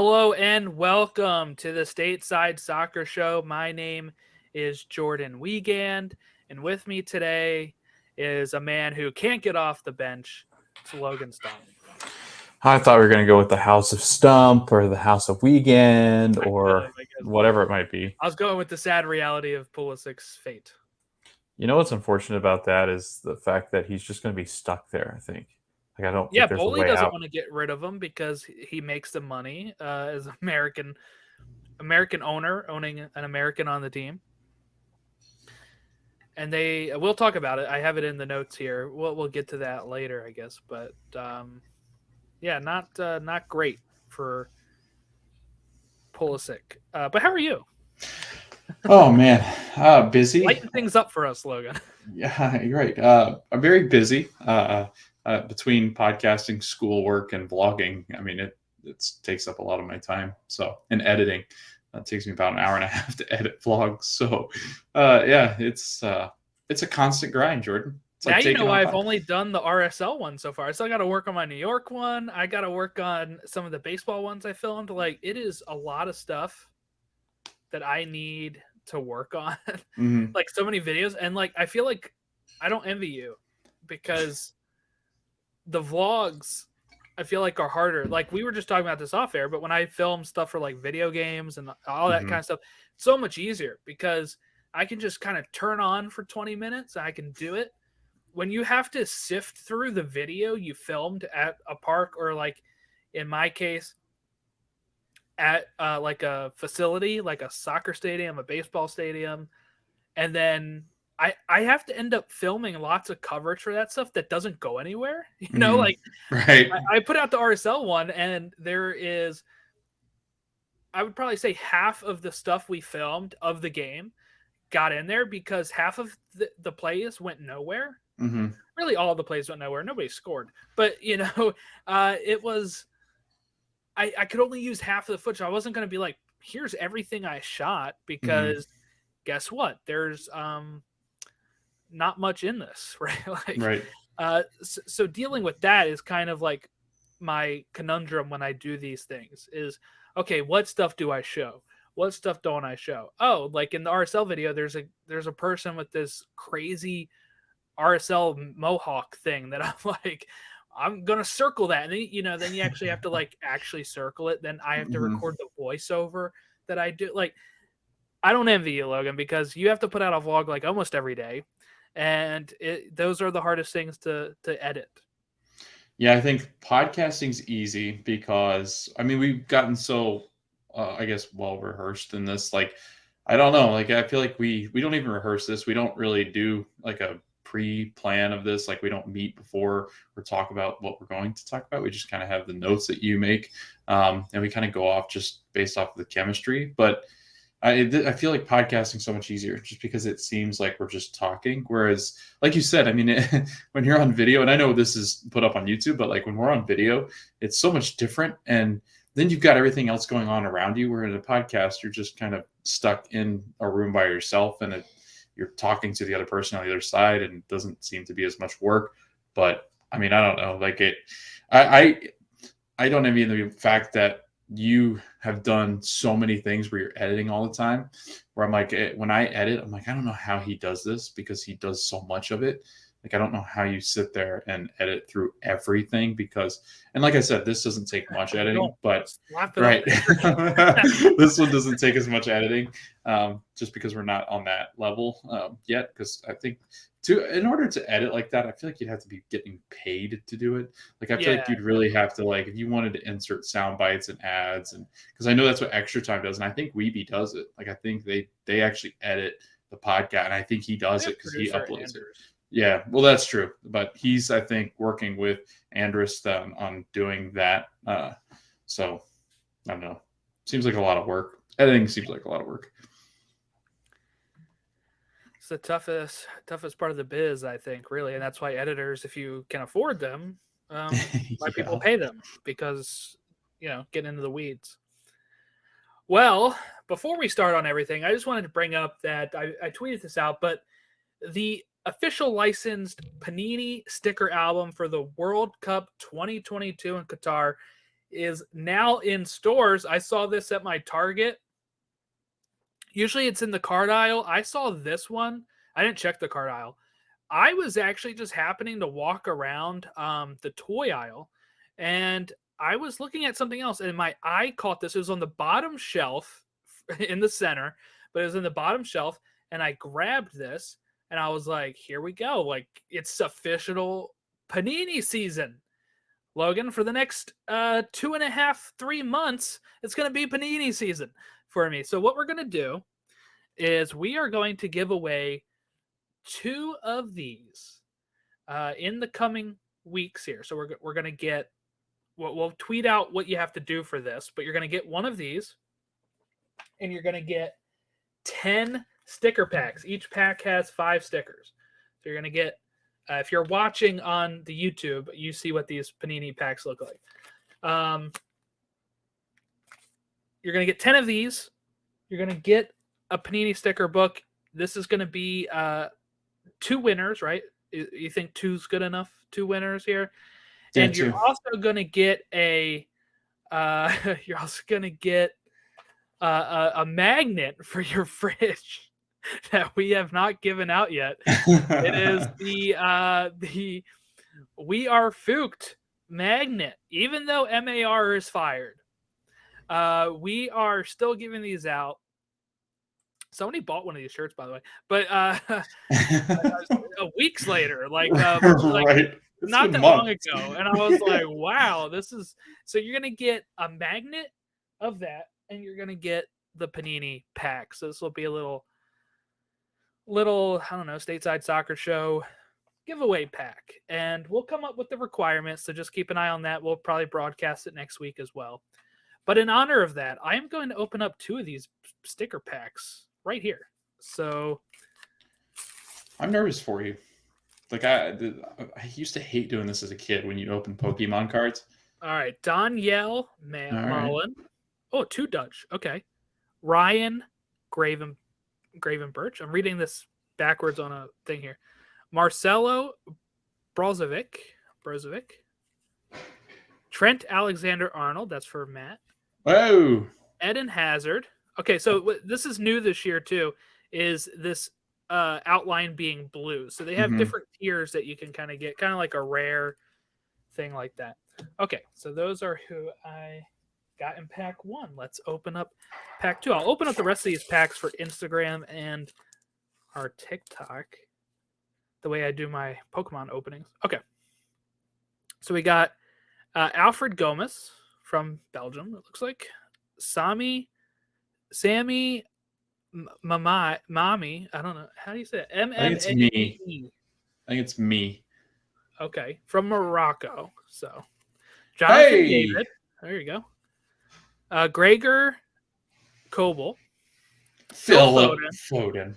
Hello and welcome to the Stateside Soccer Show. My name is Jordan Wiegand, and with me today is a man who can't get off the bench. It's Logan Stump. I thought we were going to go with the House of Stump or the House of Weekend or I guess. whatever it might be. I was going with the sad reality of Pulisic's fate. You know what's unfortunate about that is the fact that he's just going to be stuck there, I think. I don't Yeah, think there's a Bowley way doesn't out. want to get rid of him because he makes the money as an American owner owning an American on the team. And we'll talk about it. I have it in the notes here. We'll get to that later, I guess. But yeah, not great for Pulisic. But how are you? Oh man, busy. Lighten things up for us, Logan. Yeah, you're right. I'm very busy between podcasting, schoolwork, and vlogging. I mean, it takes up a lot of my time. So, and editing, it takes me about an hour and a half to edit vlogs. So, yeah, it's a constant grind, Jordan. It's now like you know I've only done the RSL one so far. I still got to work on my New York one. I got to work on some of the baseball ones I filmed. Like, it is a lot of stuff that I need to work on. Mm-hmm. Like, so many videos, and like I feel like I don't envy you because the vlogs I feel like are harder. Like, we were just talking about this off air, but when I film stuff for like video games and all that kind of stuff, it's so much easier because I can just kind of turn on for 20 minutes. I can do it. When you have to sift through the video you filmed at a park, or like in my case at like a facility, like a soccer stadium, a baseball stadium, and then I have to end up filming lots of coverage for that stuff that doesn't go anywhere. You know, like right. I put out the RSL one, and there is, I would probably say, half of the stuff we filmed of the game got in there because half of the plays went nowhere. Mm-hmm. Really, all the plays went nowhere. Nobody scored, but you know, it was. I could only use half of the footage. I wasn't going to be like, here's everything I shot, because guess what? There's not much in this, right? Like, right. So dealing with that is kind of like my conundrum when I do these things is, okay, what stuff do I show? What stuff don't I show? Oh, like in the RSL video, there's a person with this crazy RSL mohawk thing that I'm like, I'm gonna circle that, and then, you know, then you actually have to like actually circle it. Then I have to record the voiceover that I do. Like, I don't envy you, Logan, because you have to put out a vlog like almost every day, and those are the hardest things to edit. Yeah, I think podcasting's easy because I mean we've gotten so I guess well rehearsed in this. Like, I don't know, like I feel like we don't even rehearse this. We don't really do like a pre-plan of this. Like, we don't meet before or talk about what we're going to talk about. We just kind of have the notes that you make, and we kind of go off just based off of the chemistry. But I feel like podcasting so much easier just because it seems like we're just talking. Whereas, like you said, I mean, when you're on video, and I know this is put up on YouTube, but like when we're on video, it's so much different. And then you've got everything else going on around you. Where in a podcast, you're just kind of stuck in a room by yourself, and you're talking to the other person on the other side, and it doesn't seem to be as much work. But I mean, I don't know. Like, I don't envy the fact that you have done so many things where you're editing all the time, where I'm like, when I edit, I'm like, I don't know how he does this because he does so much of it. Like, I don't know how you sit there and edit through everything and like I said, this doesn't take much editing, but right. This one doesn't take as much editing, just because we're not on that level yet. Because I think in order to edit like that, I feel like you'd have to be getting paid to do it. Like, I feel like you'd really have to, like, if you wanted to insert sound bites and ads, and because I know that's what Extra Time does, and I think Weeby does it. Like, I think they actually edit the podcast, and I think he does it because he uploads it. Yeah, well, that's true. But he's, I think, working with Andrus on doing that. So, I don't know. Seems like a lot of work. Editing seems like a lot of work. It's the toughest part of the biz, I think, really. And that's why editors, if you can afford them, why people pay them, because, you know, get into the weeds. Well, before we start on everything, I just wanted to bring up that I tweeted this out, but the official licensed Panini sticker album for the World Cup 2022 in Qatar is now in stores. I saw this at my Target. Usually it's in the card aisle. I saw this one. I didn't check the card aisle. I was actually just happening to walk around the toy aisle, and I was looking at something else, and my eye caught this. It was on the bottom shelf in the center, but it was in the bottom shelf, and I grabbed this, and I was like, here we go. Like, it's official Panini season. Logan, for the next 2.5, 3 months, it's going to be Panini season for me. So what we're going to do is we are going to give away 2 of these in the coming weeks here. So we're going to get, we'll tweet out what you have to do for this, but you're going to get 1 of these, and you're going to get 10 sticker packs. Each pack has 5 stickers. So you're going to get, if you're watching on the YouTube, you see what these Panini packs look like. You're going to get 10 of these. You're going to get a Panini sticker book. This is going to be 2 winners, right? You think 2's good enough? 2 winners here. Yeah, And you're 2. also going to get a you're also going to get a magnet for your fridge that we have not given out yet. It is the We Are Fooked magnet. Even though MAR is fired, we are still giving these out. Somebody bought one of these shirts, by the way, but weeks later, like Right. not that long ago, and I was like, "Wow, this is." So you're gonna get a magnet of that, and you're gonna get the Panini pack. So this will be a little I don't know, Stateside Soccer Show giveaway pack, and we'll come up with the requirements. So just keep an eye on that. We'll probably broadcast it next week as well. But in honor of that, I am going to open up 2 of these sticker packs right here. So I'm nervous for you. Like I used to hate doing this as a kid when you'd open Pokemon cards. all right, Danielle Mullen. Oh, 2 Dutch. Okay. Ryan Graven Birch. I'm reading this backwards on a thing here. Marcelo Brozovic. Trent Alexander-Arnold. That's for Matt. Oh. Eden Hazard. Okay, so this is new this year too, is this outline being blue. So they have different tiers that you can kind of get, kind of like a rare thing like that. Okay, so those are who I got in pack 1. Let's open up pack 2. I'll open up the rest of these packs for Instagram and our TikTok, the way I do my Pokemon openings. Okay, so we got Alfred Gomez from Belgium, it looks like. Sammy Mami, I don't know. How do you say it? I think it's me. I think it's me. Okay, from Morocco. So, Jonathan David. There you go. Gregor Kobel. Philip Foden.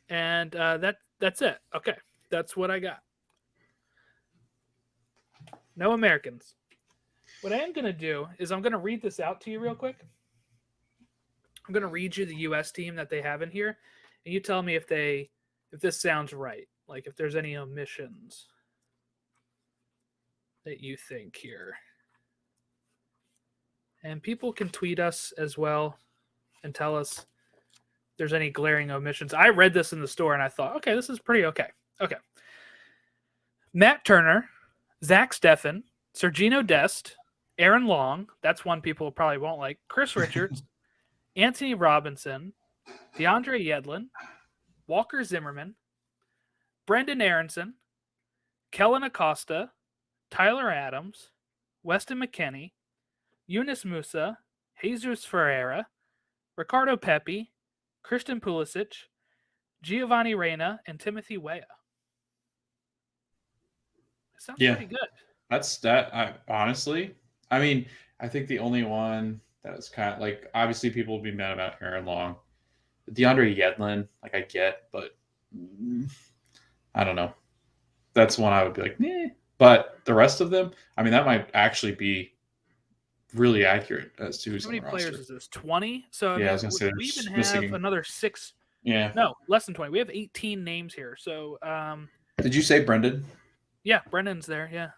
And that's it. Okay, that's what I got. No Americans. What I am going to do is I'm going to read this out to you real quick. I'm going to read you the U.S. team that they have in here, and you tell me if this sounds right, like if there's any omissions that you think here. And people can tweet us as well and tell us if there's any glaring omissions. I read this in the store, and I thought, okay, this is pretty okay. Okay. Matt Turner, Zach Steffen, Sergino Dest, Aaron Long, that's one people probably won't like, Chris Richards, Anthony Robinson, DeAndre Yedlin, Walker Zimmerman, Brendan Aronson, Kellen Acosta, Tyler Adams, Weston McKennie, Yunus Musa, Jesus Ferreira, Ricardo Pepi, Christian Pulisic, Giovanni Reina, and Timothy Weah. It sounds pretty good. That's that. Honestly, I mean, I think the only one that was kind of like, obviously people would be mad about Aaron Long. DeAndre Yedlin, like I get, but I don't know. That's one I would be like, meh. But the rest of them, I mean, that might actually be really accurate as to who's how many on the players roster. is this? 20? So yeah, I was gonna say we even have missing another 6. Yeah. No, less than 20. We have 18 names here. So Did you say Brendan? yeah, Brendan's there. Yeah.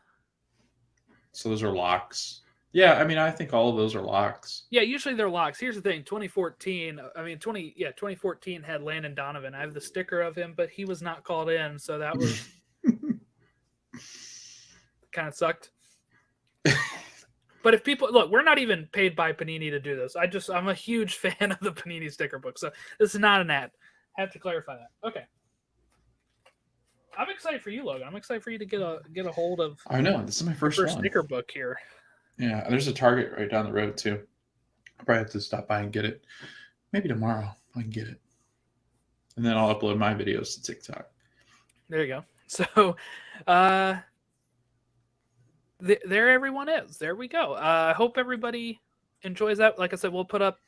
So those are locks. Yeah, I mean, I think all of those are locks. Yeah, usually they're locks. Here's the thing: 2014. I mean, 2014 had Landon Donovan. I have the sticker of him, but he was not called in, so that was kind of sucked. But if people look, we're not even paid by Panini to do this. I'm a huge fan of the Panini sticker book, so this is not an ad. I have to clarify that. Okay. I'm excited for you, Logan. I'm excited for you to get a hold of. I know, this is my first one. sticker book here. Yeah, there's a Target right down the road too. I'll probably have to stop by and get it. Maybe tomorrow I can get it, and then I'll upload my videos to TikTok. There you go. So, there everyone is. There we go. I hope everybody enjoys that. Like I said, we'll put up.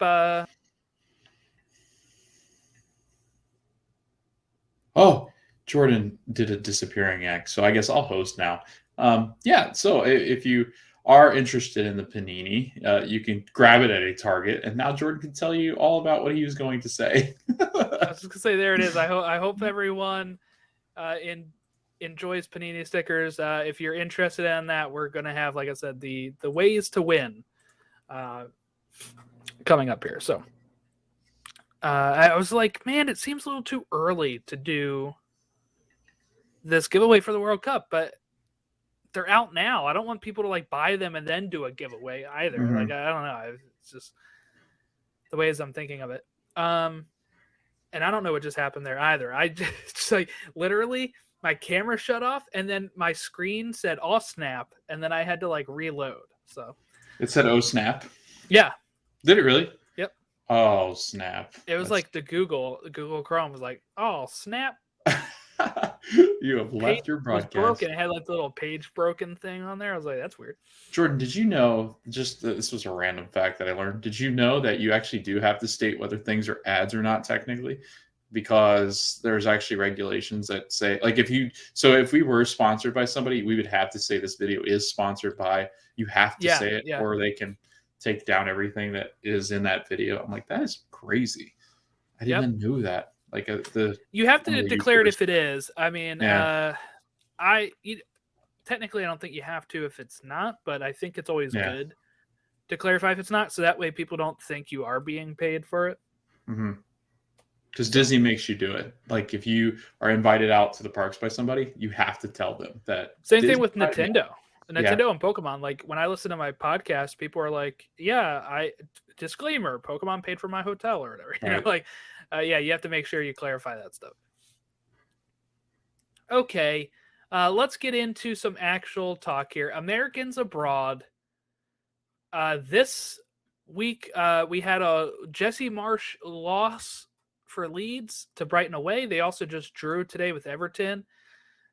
Oh, Jordan did a disappearing act, so I guess I'll host now. Yeah, so if you are interested in the Panini, you can grab it at a Target, and now Jordan can tell you all about what he was going to say. I was just gonna say, there it is. I hope everyone enjoys Panini stickers. If you're interested in that, we're gonna have, like I said, the ways to win coming up here. So I was like, man, it seems a little too early to do this giveaway for the World Cup, but they're out now. I don't want people to like buy them and then do a giveaway either. Mhm. Like, I don't know. It's just the ways I'm thinking of it. And I don't know what just happened there either. I just like literally my camera shut off and then my screen said, "Oh snap," and then I had to like reload. So It said, "Oh snap." yeah, Did it really? Yep. Oh snap. it was like the Google Chrome was like, "Oh snap." You have left your Was broadcast. broken. It had like the little page broken thing on there. I was like, that's weird. Jordan, did you know, this was a random fact that I learned. Did you know that you actually do have to state whether things are ads or not technically? Because there's actually regulations that say, like, if we were sponsored by somebody, we would have to say this video is sponsored by, you have to say it, or they can take down everything that is in that video. I'm like, that is crazy. I didn't even know that. Like you have to declare it if it is. I mean, Yeah. technically I don't think you have to if it's not, but I think it's always good to clarify if it's not, so that way people don't think you are being paid for it. Because Disney makes you do it. Like if you are invited out to the parks by somebody, you have to tell them that. Same thing with Nintendo. Nintendo and Pokemon. Like when I listen to my podcast, people are like, "Yeah, disclaimer: Pokemon paid for my hotel or whatever." You know, like, you have to make sure you clarify that stuff. Okay, let's get into some actual talk here. Americans abroad. This week we had a Jesse Marsch loss for Leeds to Brighton away. They also just drew today with Everton.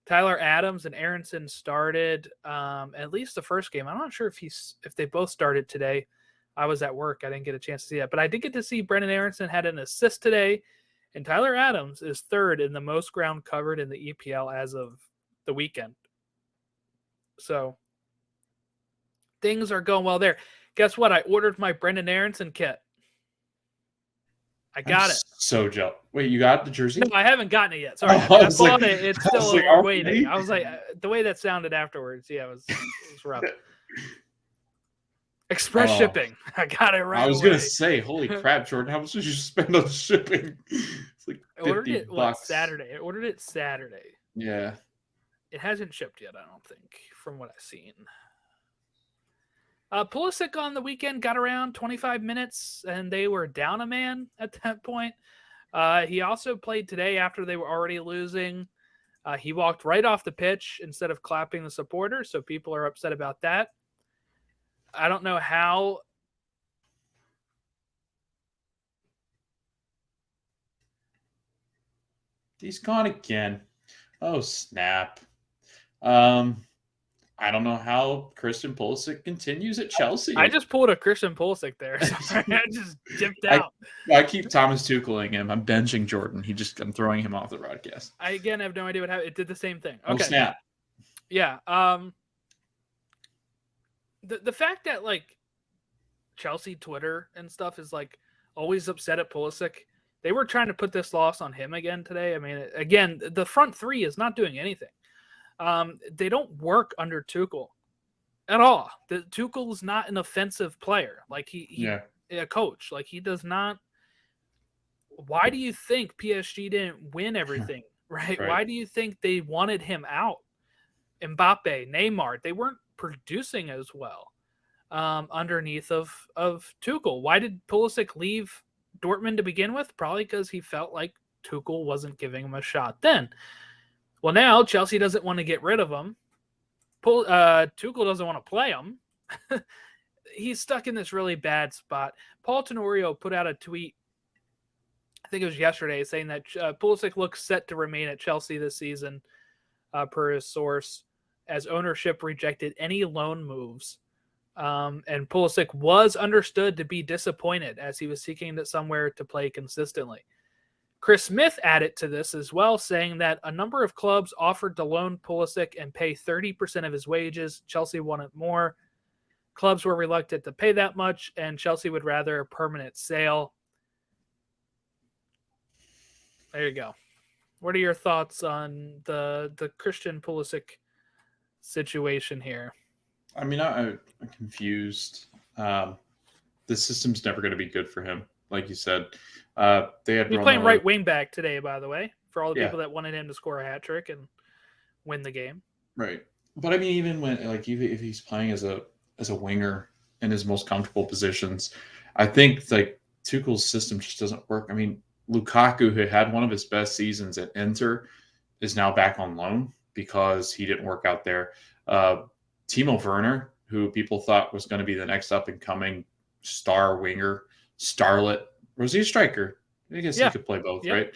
Tyler Adams and Aronson started at least the first game. I'm not sure if they both started today. I was at work. I didn't get a chance to see that. But I did get to see Brendan Aronson had an assist today. And Tyler Adams is third in the most ground covered in the EPL as of the weekend. So things are going well there. Guess what? I ordered my Brendan Aronson kit. I got it. So jealous. Wait, you got the jersey? No, I haven't gotten it yet. Sorry, I bought it. It's still waiting. I was like, the way that sounded afterwards, it was rough. Express shipping. I got it right. I was gonna say, holy crap, Jordan! How much did you spend on shipping? It's like $50. I ordered it Saturday. I ordered it Saturday. Yeah. It hasn't shipped yet, I don't think, from what I've seen. Pulisic on the weekend got around 25 minutes, and they were down a man at that point. He also played today after they were already losing. He walked right off the pitch instead of clapping the supporters, so people are upset about that. I don't know how. He's gone again. Oh, snap. I don't know how Christian Pulisic continues at Chelsea. I just pulled a Christian Pulisic there. So I just dipped out. I keep Thomas Tucheling him. I'm benching Jordan. I'm throwing him off the broadcast. I, again, have no idea what happened. It did the same thing. Okay. Oh, snap. Yeah. The fact that, like, Chelsea Twitter and stuff is, like, always upset at Pulisic. They were trying to put this loss on him again today. I mean, again, the front three is not doing anything. They don't work under Tuchel. at all. Tuchel is not an offensive player. Like he a coach. Like he does not. Why do you think PSG didn't win everything? Right? Why do you think they wanted him out? Mbappe, Neymar, they weren't producing as well underneath of Tuchel. Why did Pulisic leave Dortmund to begin with? Probably because he felt like Tuchel wasn't giving him a shot then. Well, now Chelsea doesn't want to get rid of him. Tuchel doesn't want to play him. He's stuck in this really bad spot. Paul Tenorio put out a tweet, I think it was yesterday, saying that Pulisic looks set to remain at Chelsea this season, per his source, as ownership rejected any loan moves. And Pulisic was understood to be disappointed as he was seeking somewhere to play consistently. Chris Smith added to this as well, saying that a number of clubs offered to loan Pulisic and pay 30% of his wages. Chelsea wanted more. Clubs were reluctant to pay that much, and Chelsea would rather a permanent sale. There you go. What are your thoughts on the Christian Pulisic situation here? I mean, I'm confused. The system's never going to be good for him, like you said. They had He's playing right wing back today, by the way, for all the people that wanted him to score a hat trick and win the game. Right, but I mean, even when even if he's playing as a winger in his most comfortable positions, I think like Tuchel's system just doesn't work. I mean, Lukaku, who had one of his best seasons at Inter, is now back on loan because he didn't work out there. Timo Werner, who people thought was going to be the next up-and-coming star winger, starlet. Was he a striker? I guess he could play both, right?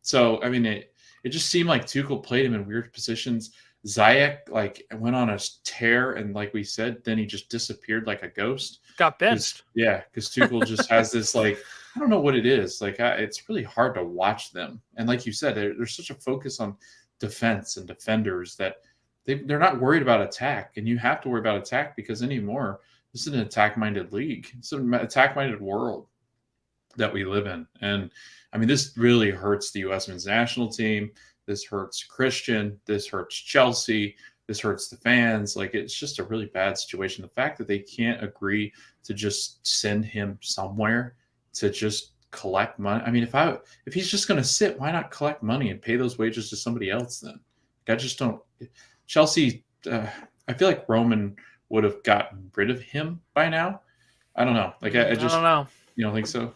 So, I mean, it just seemed like Tuchel played him in weird positions. Ziyech, went on a tear, and like we said, then he just disappeared like a ghost. Got benched. Because Tuchel just has this, I don't know what it is. It's really hard to watch them. And like you said, there's such a focus on defense and defenders that they're not worried about attack, and you have to worry about attack because anymore, this is an attack-minded league. It's an attack-minded world that we live in. And, I mean, this really hurts the U.S. men's national team. This hurts Christian. This hurts Chelsea. This hurts the fans. It's just a really bad situation. The fact that they can't agree to just send him somewhere to just collect money. I mean, if he's just going to sit, why not collect money and pay those wages to somebody else then? I just don't. Chelsea, I feel like Roman would have gotten rid of him by now. I don't know. I just don't know. You don't think so?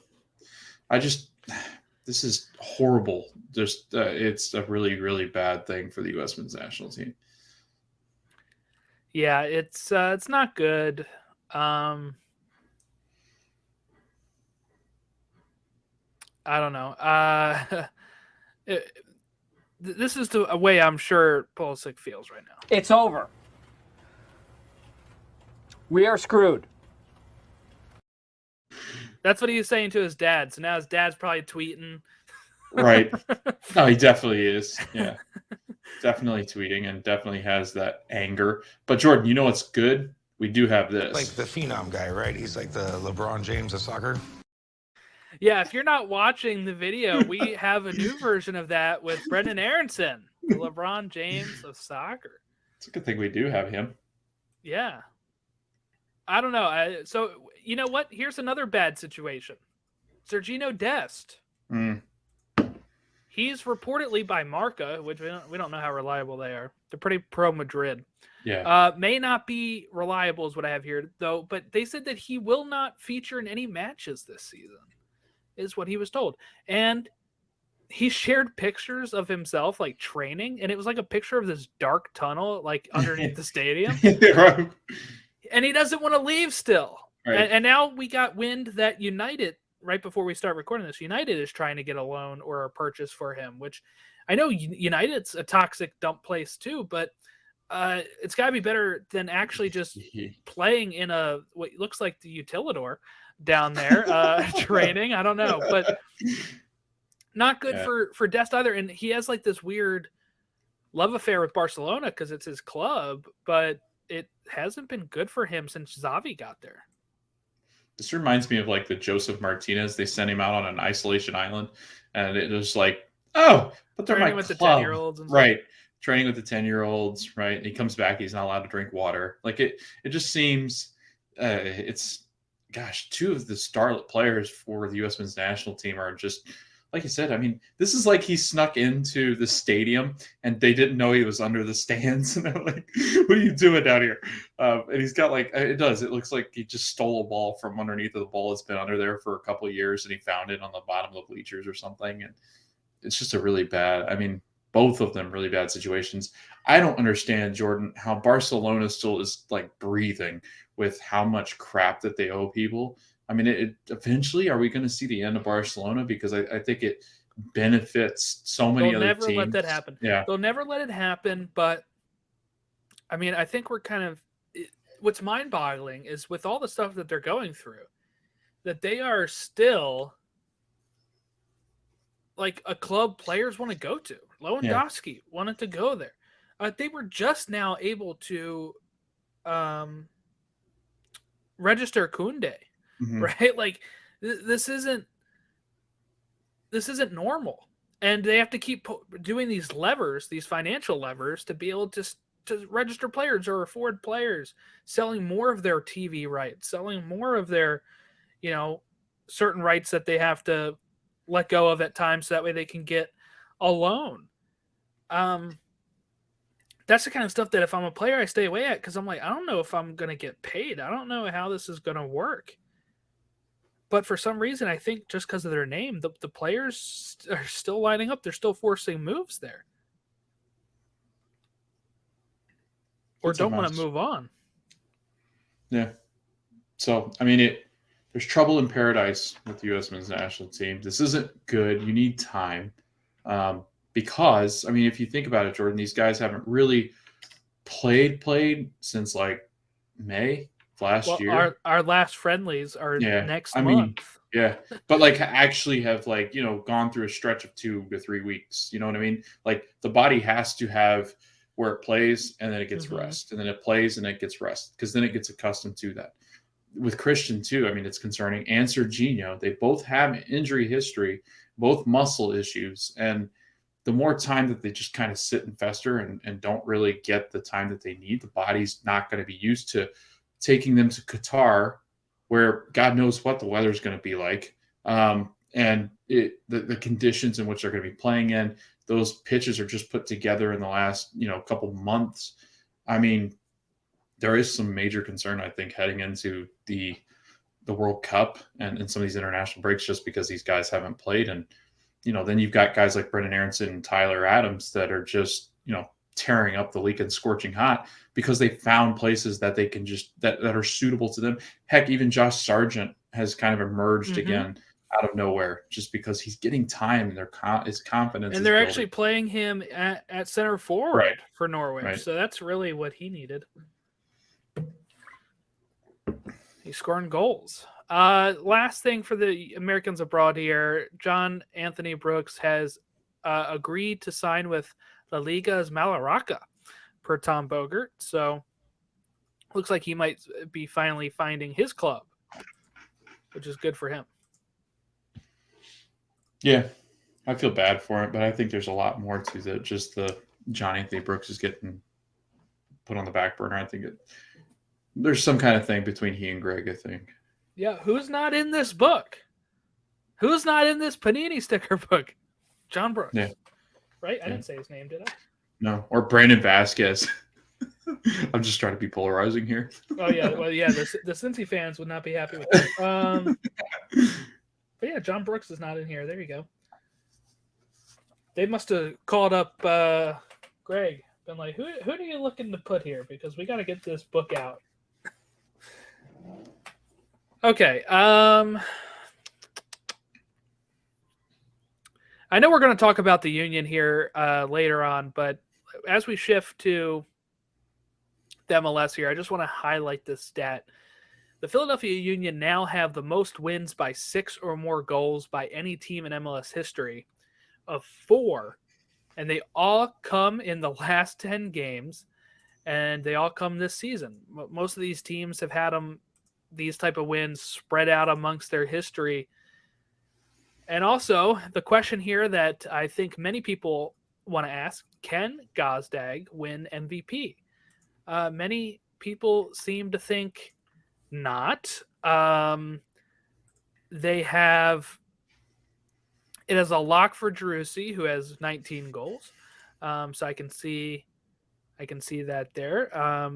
This is horrible. It's a really, really bad thing for the U.S. men's national team. Yeah, it's not good. I don't know. This is a way I'm sure Pulisic feels right now. It's over. We are screwed. That's what he was saying to his dad. So now his dad's probably tweeting. Right. No, he definitely is. Yeah. Definitely tweeting and definitely has that anger. But Jordan, you know what's good? We do have this. Like the phenom guy, right? He's like the LeBron James of soccer. Yeah, if you're not watching the video, we have a new version of that with Brendan Aronson, the LeBron James of soccer. It's a good thing we do have him. Yeah. I don't know. So, you know what? Here's another bad situation. Sergino Dest. He's reportedly by Marca, which we don't know how reliable they are. They're pretty pro Madrid. Yeah. May not be reliable is what I have here, though. But they said that he will not feature in any matches this season, is what he was told. And he shared pictures of himself training, and it was a picture of this dark tunnel underneath the stadium. Right. And he doesn't want to leave still. Right. And now we got wind that United, right before we start recording this, United is trying to get a loan or a purchase for him, which I know United's a toxic dump place too, but it's got to be better than actually just playing in what looks like the Utilidor down there, training. I don't know, but not good for Dest either. And he has this weird love affair with Barcelona because it's his club, but it hasn't been good for him since Xavi got there. This reminds me of the Joseph Martinez. They sent him out on an isolation island, and it was oh, but they're my with club. The 10-year-olds and right? training with the 10-year-olds, right? And he comes back, he's not allowed to drink water. Like it just seems it's two of the starlet players for the U.S. men's national team are just, like you said, I mean, this is like he snuck into the stadium and they didn't know he was under the stands. And they're like, what are you doing down here? And he's got it looks like he just stole a ball from underneath of the ball that's been under there for a couple of years and he found it on the bottom of the bleachers or something. And it's just a really bad, I mean, both of them really bad situations. I don't understand, Jordan, how Barcelona still is like breathing with how much crap that they owe people. I mean, eventually, are we going to see the end of Barcelona? Because I think it benefits so many other teams. They'll never let that happen. Yeah. They'll never let it happen. But, I mean, I think we're kind of – what's mind-boggling is with all the stuff that they're going through, that they are still like a club players want to go to. Lewandowski wanted to go there. They were just now able to register Koundé. Mm-hmm. Right? Like this isn't normal. And they have to keep doing these levers, these financial levers to be able to register players or afford players, selling more of their TV rights, selling more of their, certain rights that they have to let go of at times so that way they can get a loan. That's the kind of stuff that if I'm a player, I stay away at because I'm like, I don't know if I'm going to get paid. I don't know how this is going to work. But for some reason, I think just because of their name, the players are still lining up. They're still forcing moves there. Or don't want to move on. Yeah. So, I mean, there's trouble in paradise with the U.S. men's national team. This isn't good. You need time. Because, I mean, if you think about it, Jordan, these guys haven't really played since like May last year. Our last friendlies are next month. Mean, yeah. But like actually have like, gone through a stretch of 2 to 3 weeks. You know what I mean? Like the body has to have where it plays and then it gets rest. And then it plays and it gets rest. Because then it gets accustomed to that. With Christian too, I mean, it's concerning. And Serginho, they both have injury history, both muscle issues. And the more time that they just kind of sit and fester and don't really get the time that they need, the body's not going to be used to taking them to Qatar, where God knows what the weather's going to be like. And the conditions in which they're going to be playing in, those pitches are just put together in the last, couple months. I mean, there is some major concern, I think, heading into the World Cup and some of these international breaks, just because these guys haven't played. And, then you've got guys like Brendan Aronson and Tyler Adams that are just, tearing up the league and scorching hot because they found places that they can just that are suitable to them. Heck, even Josh Sargent has kind of emerged again out of nowhere just because he's getting time and his confidence. And they're actually playing him at center forward for Norwich. Right. So that's really what he needed. He's scoring goals. Last thing for the Americans abroad here, John Anthony Brooks has agreed to sign with La Liga's Malaroca per Tom Bogert. So looks like he might be finally finding his club, which is good for him. Yeah, I feel bad for him, but I think there's a lot more to that. Just the John Anthony Brooks is getting put on the back burner. I think there's some kind of thing between he and Greg, I think. Yeah, who's not in this book? Who's not in this Panini sticker book? John Brooks. Yeah. Right? I didn't say his name, did I? No. Or Brandon Vasquez. I'm just trying to be polarizing here. Oh, yeah. Well, yeah, the Cincy fans would not be happy with that. But, yeah, John Brooks is not in here. There you go. They must have called up Greg. Been like, who are you looking to put here? Because we got to get this book out. Okay. I know we're going to talk about the Union here later on, but as we shift to the MLS here, I just want to highlight this stat. The Philadelphia Union now have the most wins by 6 or more goals by any team in MLS history of 4, and they all come in the last 10 games, and they all come this season. Most of these teams have had these type of wins spread out amongst their history. And also, the question here that I think many people want to ask, can Gazdag win MVP? Many people seem to think not. They have it as a lock for Jerussi, who has 19 goals. So I can see that there.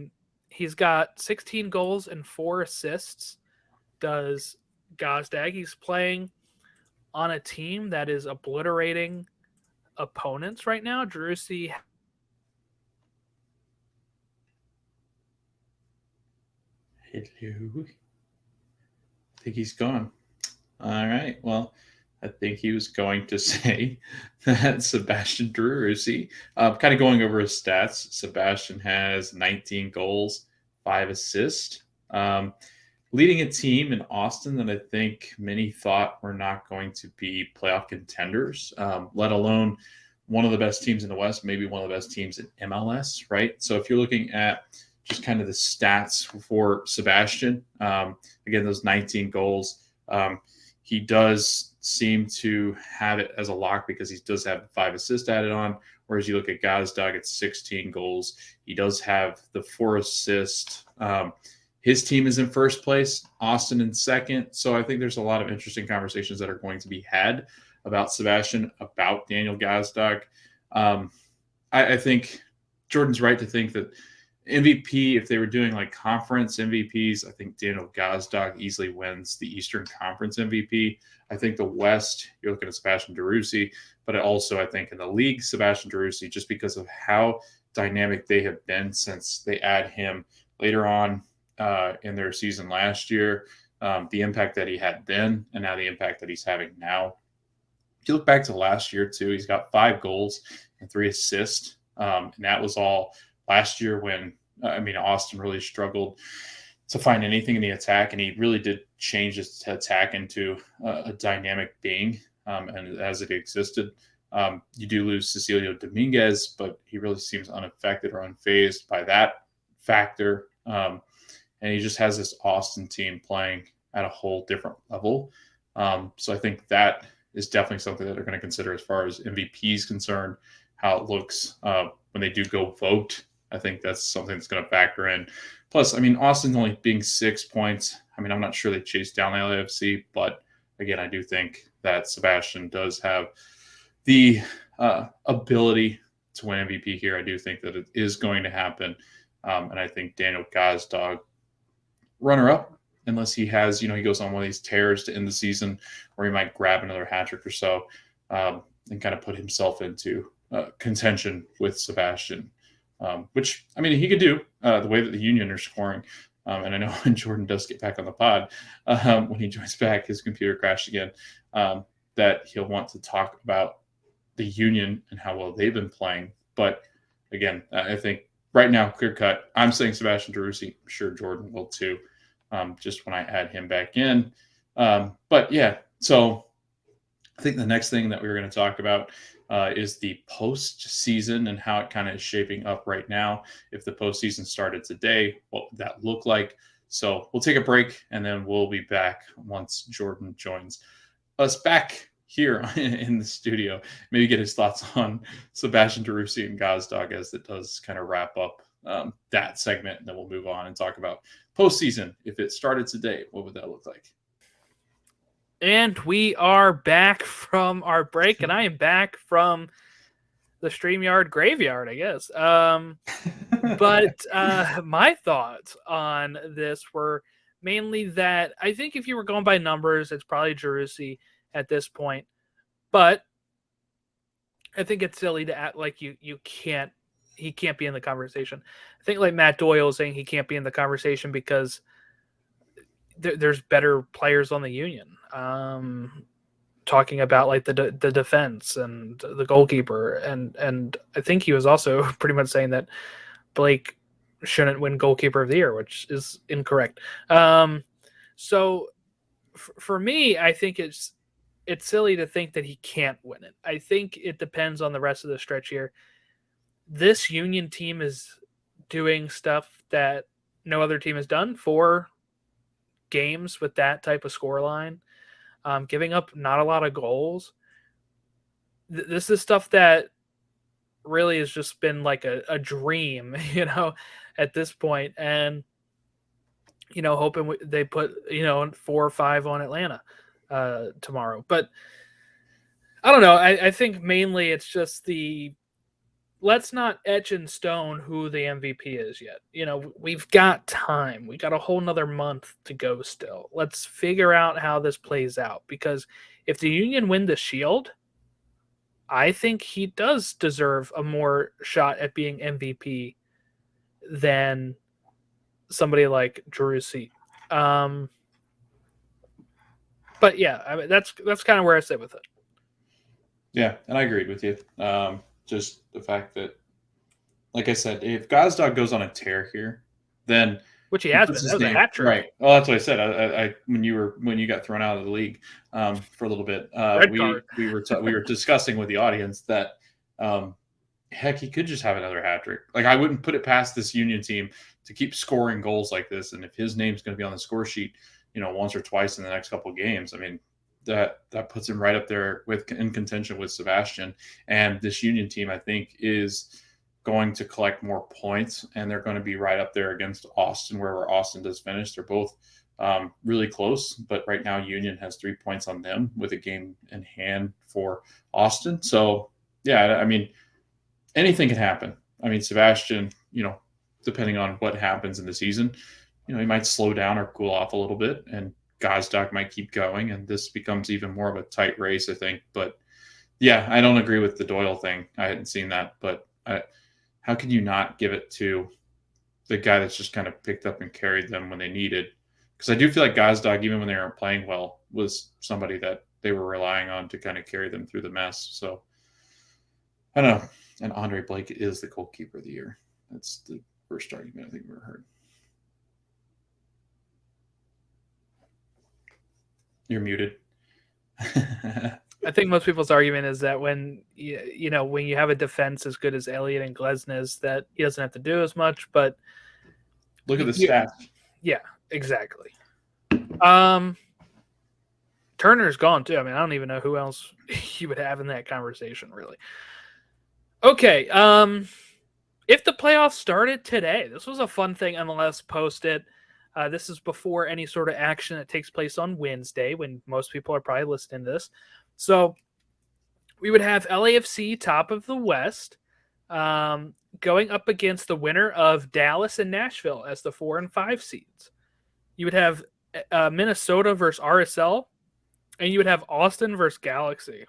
He's got 16 goals and 4 assists. Does Gazdag? He's playing on a team that is obliterating opponents right now. Jerussi. Hello. I think he's gone. All right. Well, I think he was going to say that Sebastian Driussi, kind of going over his stats, Sebastian has 19 goals, 5 assists, leading a team in Austin that I think many thought were not going to be playoff contenders, let alone one of the best teams in the West, maybe one of the best teams in MLS, right? So if you're looking at just kind of the stats for Sebastian, again, those 19 goals, he does seem to have it as a lock because he does have 5 assists added on. Whereas you look at Gazdag, it's 16 goals. He does have the 4 assists. His team is in first place, Austin in second. So I think there's a lot of interesting conversations that are going to be had about Sebastian, about Daniel Gazdag. I think Jordan's right to think that MVP, if they were doing like conference MVPs, I think Daniel Gazdag easily wins the Eastern Conference MVP. I think the West, you're looking at Sebastian Driussi, but also I think in the league, Sebastian Driussi, just because of how dynamic they have been since they add him later on in their season last year, the impact that he had then and now the impact that he's having now. If you look back to last year too, he's got 5 goals and 3 assists, and that was all last year when, Austin really struggled to find anything in the attack, and he really did change his attack into a dynamic being, and as it existed. You do lose Cecilio Dominguez, but he really seems unaffected or unfazed by that factor. And he just has this Austin team playing at a whole different level. So I think that is definitely something that they're going to consider as far as MVP is concerned, how it looks when they do go vote. I think that's something that's going to factor in. Plus, Austin only being 6 points. I'm not sure they chased down LAFC, but again, I do think that Sebastian does have the ability to win MVP here. I do think that it is going to happen. And I think Daniel Gazdag, runner-up, unless he has, he goes on one of these tears to end the season, or he might grab another hat trick or so, and kind of put himself into contention with Sebastian, which, he could do the way that the Union are scoring. And I know when Jordan does get back on the pod, when he joins back, his computer crashed again, that he'll want to talk about the Union and how well they've been playing. But again, I think right now, clear cut, I'm saying Sebastian Driussi. I'm sure Jordan will too, just when I add him back in. But yeah, so I think the next thing that we were going to talk about is the postseason and how it kind of is shaping up right now. If the postseason started today, what would that look like? So we'll take a break, and then we'll be back once Jordan joins us back here in the studio. Maybe get his thoughts on Sebastian Driussi and Gazdag as it does kind of wrap up that segment, and then we'll move on and talk about postseason. If it started today, what would that look like? And we are back from our break, and I am back from the StreamYard graveyard, I guess. But my thoughts on this were mainly that I think if you were going by numbers, it's probably Driussi at this point. But I think it's silly to act like he can't be in the conversation. I think like Matt Doyle is saying he can't be in the conversation because there's better players on the Union. Talking about like the defense and the goalkeeper, and I think he was also pretty much saying that Blake shouldn't win goalkeeper of the year, which is incorrect. So for me, I think it's silly to think that he can't win it. I think it depends on the rest of the stretch here. This Union team is doing stuff that no other team has done for games with that type of scoreline. Giving up not a lot of goals. This is stuff that really has just been like a dream, at this point. And, hoping they put, 4 or 5 on Atlanta tomorrow. But I don't know. I think mainly it's just let's not etch in stone who the MVP is yet. We've got time. We got a whole nother month to go still. Let's figure out how this plays out, because if the Union win the Shield, I think he does deserve a more shot at being MVP than somebody like Driussi. But yeah, I mean, that's kind of where I sit with it. Yeah, and I agreed with you. Just the fact that, like I said, if Gazdag goes on a tear here, then which he has been. That was a hat trick. Right. Well, that's what I said. I when you got thrown out of the league for a little bit, we were discussing with the audience that heck, he could just have another hat trick. Like, I wouldn't put it past this Union team to keep scoring goals like this. And if his name's going to be on the score sheet, once or twice in the next couple of games, I mean, that puts him right up there in contention with Sebastian. And this Union team, I think, is going to collect more points, and they're going to be right up there against Austin, wherever Austin does finish. They're both really close, but right now Union has 3 points on them with a game in hand for Austin. So yeah, I mean, anything can happen. I mean, Sebastian, depending on what happens in the season, he might slow down or cool off a little bit, and Gazdag might keep going, and this becomes even more of a tight race, I think. But yeah, I don't agree with the Doyle thing. I hadn't seen that, but how can you not give it to the guy that's just kind of picked up and carried them when they needed? Because I do feel like Gazdag, even when they weren't playing well, was somebody that they were relying on to kind of carry them through the mess. So I don't know. And Andre Blake is the goalkeeper of the year. That's the first argument I think we've ever heard. You're muted. I think most people's argument is that when you have a defense as good as Elliott and Glesnes, that he doesn't have to do as much. But look at the stats. Yeah, exactly. Turner's gone too. I mean, I don't even know who else you would have in that conversation, really. Okay. If the playoffs started today, this was a fun thing MLS posted. This is before any sort of action that takes place on Wednesday, when most people are probably listening to this. So we would have LAFC top of the West going up against the winner of Dallas and Nashville as the 4 and 5 seeds. You would have Minnesota versus RSL, and you would have Austin versus Galaxy.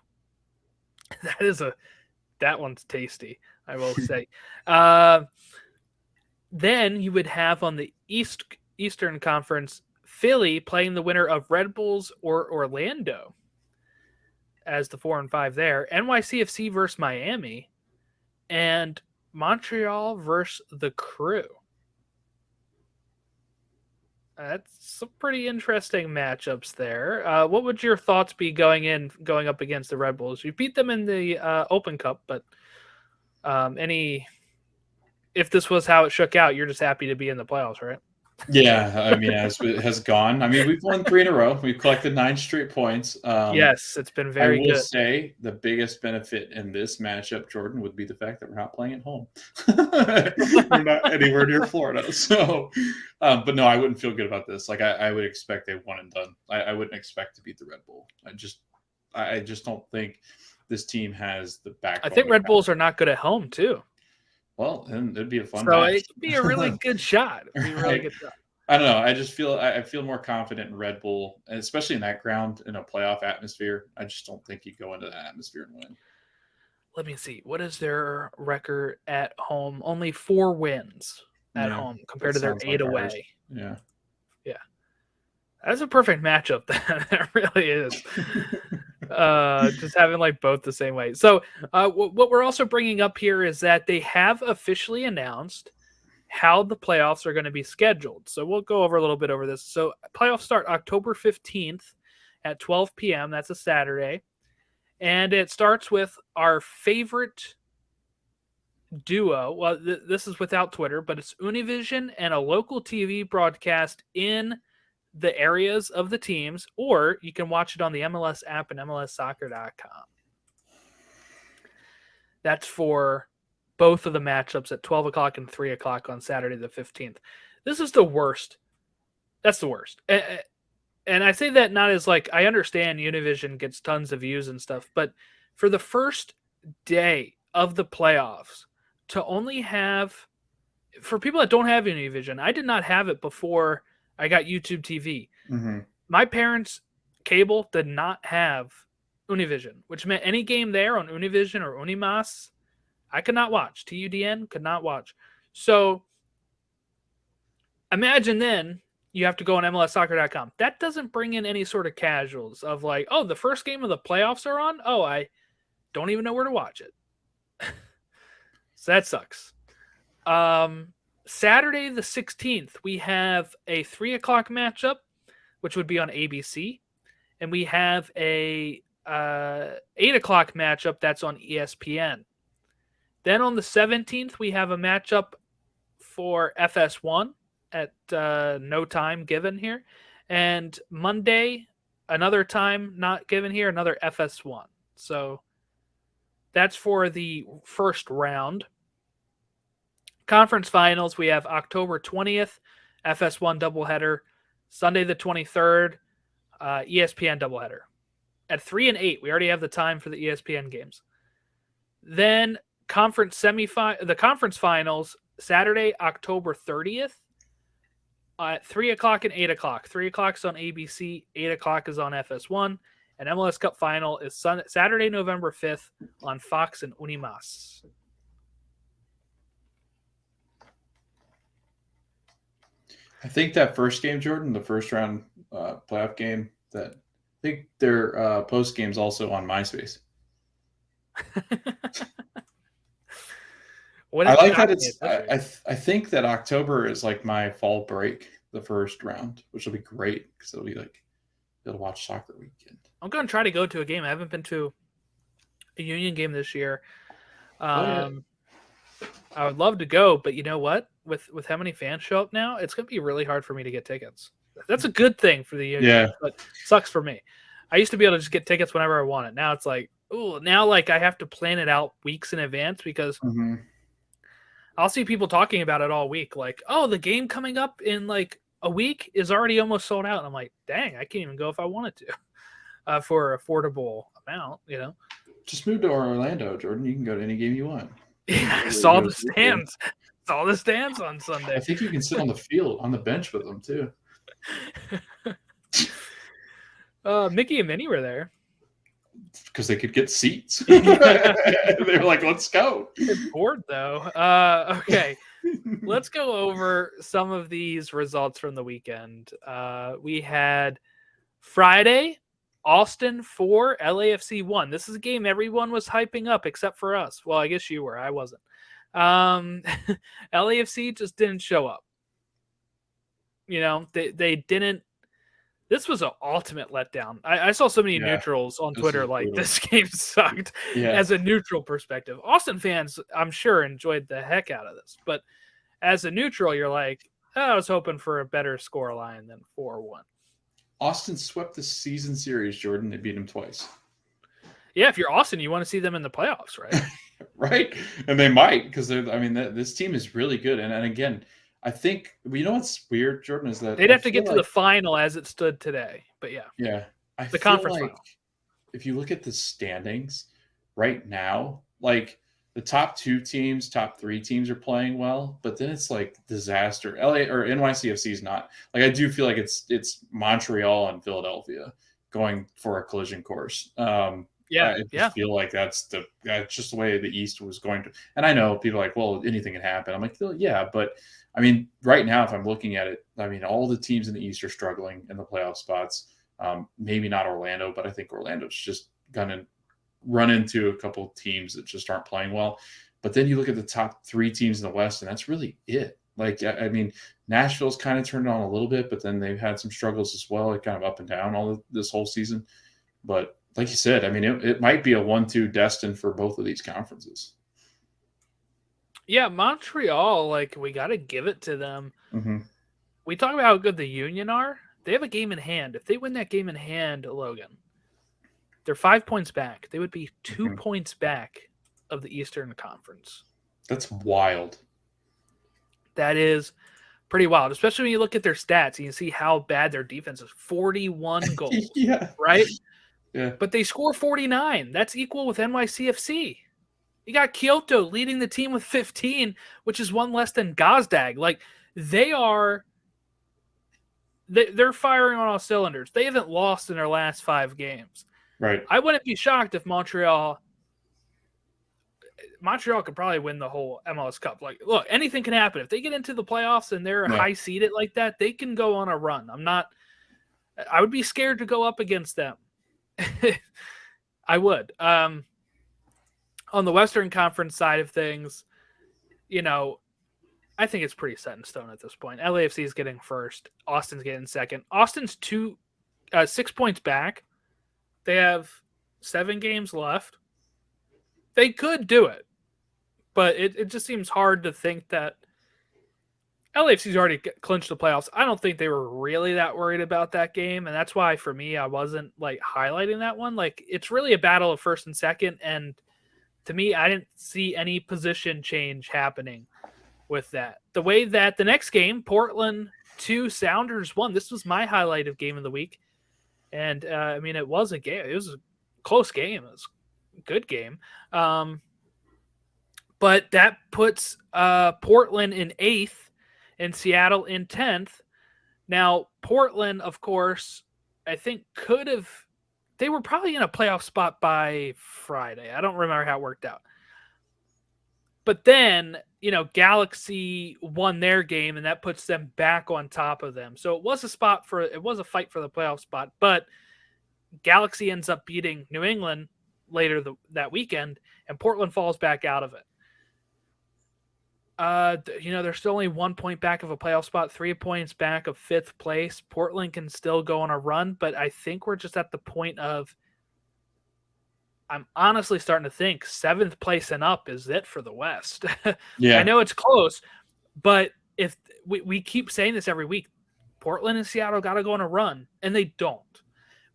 That one's tasty, I will say. Then you would have on the Eastern Conference, Philly playing the winner of Red Bulls or Orlando as the 4 and 5 there. NYCFC versus Miami, and Montreal versus the Crew. That's some pretty interesting matchups there. What would your thoughts be going up against the Red Bulls? You beat them in the Open Cup, but if this was how it shook out, you're just happy to be in the playoffs, right? Yeah, I mean, as it has gone. I mean, we've won 3 in a row. We've collected 9 straight points. Yes, it's been very good. I will say the biggest benefit in this matchup, Jordan, would be the fact that we're not playing at home. We're not anywhere near Florida. So, but no, I wouldn't feel good about this. Like, I would expect a one and done. I wouldn't expect to beat the Red Bull. I just don't think this team has the backbone. I think Red Bulls are not good at home too. Well, then it'd be a fun match. It could be a really good shot. It'd be a really good shot. I don't know. I feel more confident in Red Bull, and especially in that ground in a playoff atmosphere. I just don't think you go into that atmosphere and win. Let me see. What is their record at home? Only 4 wins at home compared to their 8 away. Ours. Yeah. Yeah. That's a perfect matchup. That really is. Just having like both the same way. So what we're also bringing up here is that they have officially announced how the playoffs are going to be scheduled. So we'll go over a little bit over this. So playoffs start October 15th at 12 p.m. That's a Saturday. And it starts with our favorite duo. Well, this is without Twitter, but it's Univision and a local TV broadcast in the areas of the teams, or you can watch it on the MLS app and MLSsoccer.com. That's for both of the matchups at 12 o'clock and 3 o'clock on Saturday the 15th. This is the worst. That's the worst. And I say that not as like, I understand Univision gets tons of views and stuff, but for the first day of the playoffs to only have, for people that don't have Univision, I did not have it before I got YouTube TV. Mm-hmm. My parents' cable did not have Univision, which meant any game there on Univision or Unimas, I could not watch. TUDN could not watch. So imagine then you have to go on MLSsoccer.com. That doesn't bring in any sort of casuals of like, oh, the first game of the playoffs are on? Oh, I don't even know where to watch it. So that sucks. Saturday the 16th, we have a 3 o'clock matchup, which would be on ABC. And we have a 8 o'clock matchup that's on ESPN. Then on the 17th, we have a matchup for FS1 at no time given here. And Monday, another time not given here, another FS1. So that's for the first round. Conference finals, we have October 20th, FS1 doubleheader. Sunday the 23rd, ESPN doubleheader. At 3 and 8, we already have the time for the ESPN games. Then the conference finals, Saturday, October 30th, at 3 o'clock and 8 o'clock. 3 o'clock is on ABC, 8 o'clock is on FS1, and MLS Cup final is Saturday, November 5th on Fox and Unimas. I think that first game, Jordan, the first round playoff game, that I think their post game's also on MySpace. I like that it's. I think that October is like my fall break, the first round, which will be great because it'll be like able to watch soccer weekend. I'm going to try to go to a game. I haven't been to a Union game this year. Yeah. I would love to go, but you know what? With how many fans show up now, it's going to be really hard for me to get tickets. That's a good thing for the Union, but sucks for me. I used to be able to just get tickets whenever I want it. Now it's like, now like I have to plan it out weeks in advance because I'll see people talking about it all week. Like, oh, the game coming up in like a week is already almost sold out. And I'm like, dang, I can't even go if I wanted to for affordable amount, you know? Just move to Orlando, Jordan. You can go to any game you want. Yeah, I saw the stands. Saw the stands on Sunday. I think you can sit on the field, on the bench with them too. Mickey and Minnie were there. Because they could get seats. They were like, let's go. It's bored though. Okay. Let's go over some of these results from the weekend. We had Friday, Austin 4, LAFC 1. This is a game everyone was hyping up except for us. Well, I guess you were. I wasn't. LAFC just didn't show up. You know, they didn't. This was an ultimate letdown. I saw so many neutrals on Twitter like this game sucked as a neutral perspective. Austin fans, I'm sure, enjoyed the heck out of this. But as a neutral, you're like, I was hoping for a better scoreline than 4-1. Austin swept the season series, Jordan. They beat him twice. Yeah, if you're Austin, you want to see them in the playoffs, right? Right. And they might because, this team is really good. And again, I think, you know what's weird, Jordan, is that they'd have to get to the final as it stood today. But yeah. Yeah. The conference final. If you look at the standings right now, like the top 2 teams, top 3 teams are playing well, but then it's like disaster. LA or NYCFC is not. Like I do feel like it's Montreal and Philadelphia going for a collision course. I just feel like that's just the way the East was going to. And I know people are like, well, anything can happen. I'm like, yeah, but I mean, right now, if I'm looking at it, I mean, all the teams in the East are struggling in the playoff spots. Maybe not Orlando, but I think Orlando's just going to run into a couple of teams that just aren't playing well. But then you look at the top 3 teams in the West, and that's really it. Like, I mean, Nashville's kind of turned on a little bit, but then they've had some struggles as well, like kind of up and down this whole season. But like you said, I mean, it might be a 1-2 destined for both of these conferences. Yeah, Montreal, like, we got to give it to them. Mm-hmm. We talk about how good the Union are. They have a game in hand. If they win that game in hand, Logan, they're 5 points back. They would be 2 points back of the Eastern Conference. That's wild. That is pretty wild, especially when you look at their stats and you see how bad their defense is. 41 goals, Yeah. right? Yeah. But they score 49. That's equal with NYCFC. You got Kyoto leading the team with 15, which is one less than Gazdag. Like, they're firing on all cylinders. They haven't lost in their last 5 games. Right. I wouldn't be shocked if Montreal could probably win the whole MLS Cup. Like, look, anything can happen. If they get into the playoffs and they're high seeded like that, they can go on a run. I would be scared to go up against them. I would. On the Western Conference side of things, I think it's pretty set in stone at this point. LAFC is getting first. Austin's getting second. Austin's 6 points back. They have 7 games left. They could do it, but it just seems hard to think that LAFC's already clinched the playoffs. I don't think they were really that worried about that game, and that's why, for me, I wasn't highlighting that one. It's really a battle of first and second, and to me, I didn't see any position change happening with that. The way that the next game, Portland 2, Sounders 1, this was my highlight of game of the week. And, it was a game. It was a close game. It was a good game. But that puts Portland in 8th and Seattle in 10th. Now, Portland, of course, I think they were probably in a playoff spot by Friday. I don't remember how it worked out. But then, Galaxy won their game, and that puts them back on top of them. So it was a fight for the playoff spot, but Galaxy ends up beating New England later that weekend, and Portland falls back out of it. They're still only 1 point back of a playoff spot, 3 points back of 5th place. Portland can still go on a run, but I think we're just at the point of, I'm honestly starting to think 7th place and up is it for the West. Yeah. I know it's close, but if we keep saying this every week, Portland and Seattle got to go on a run, and they don't.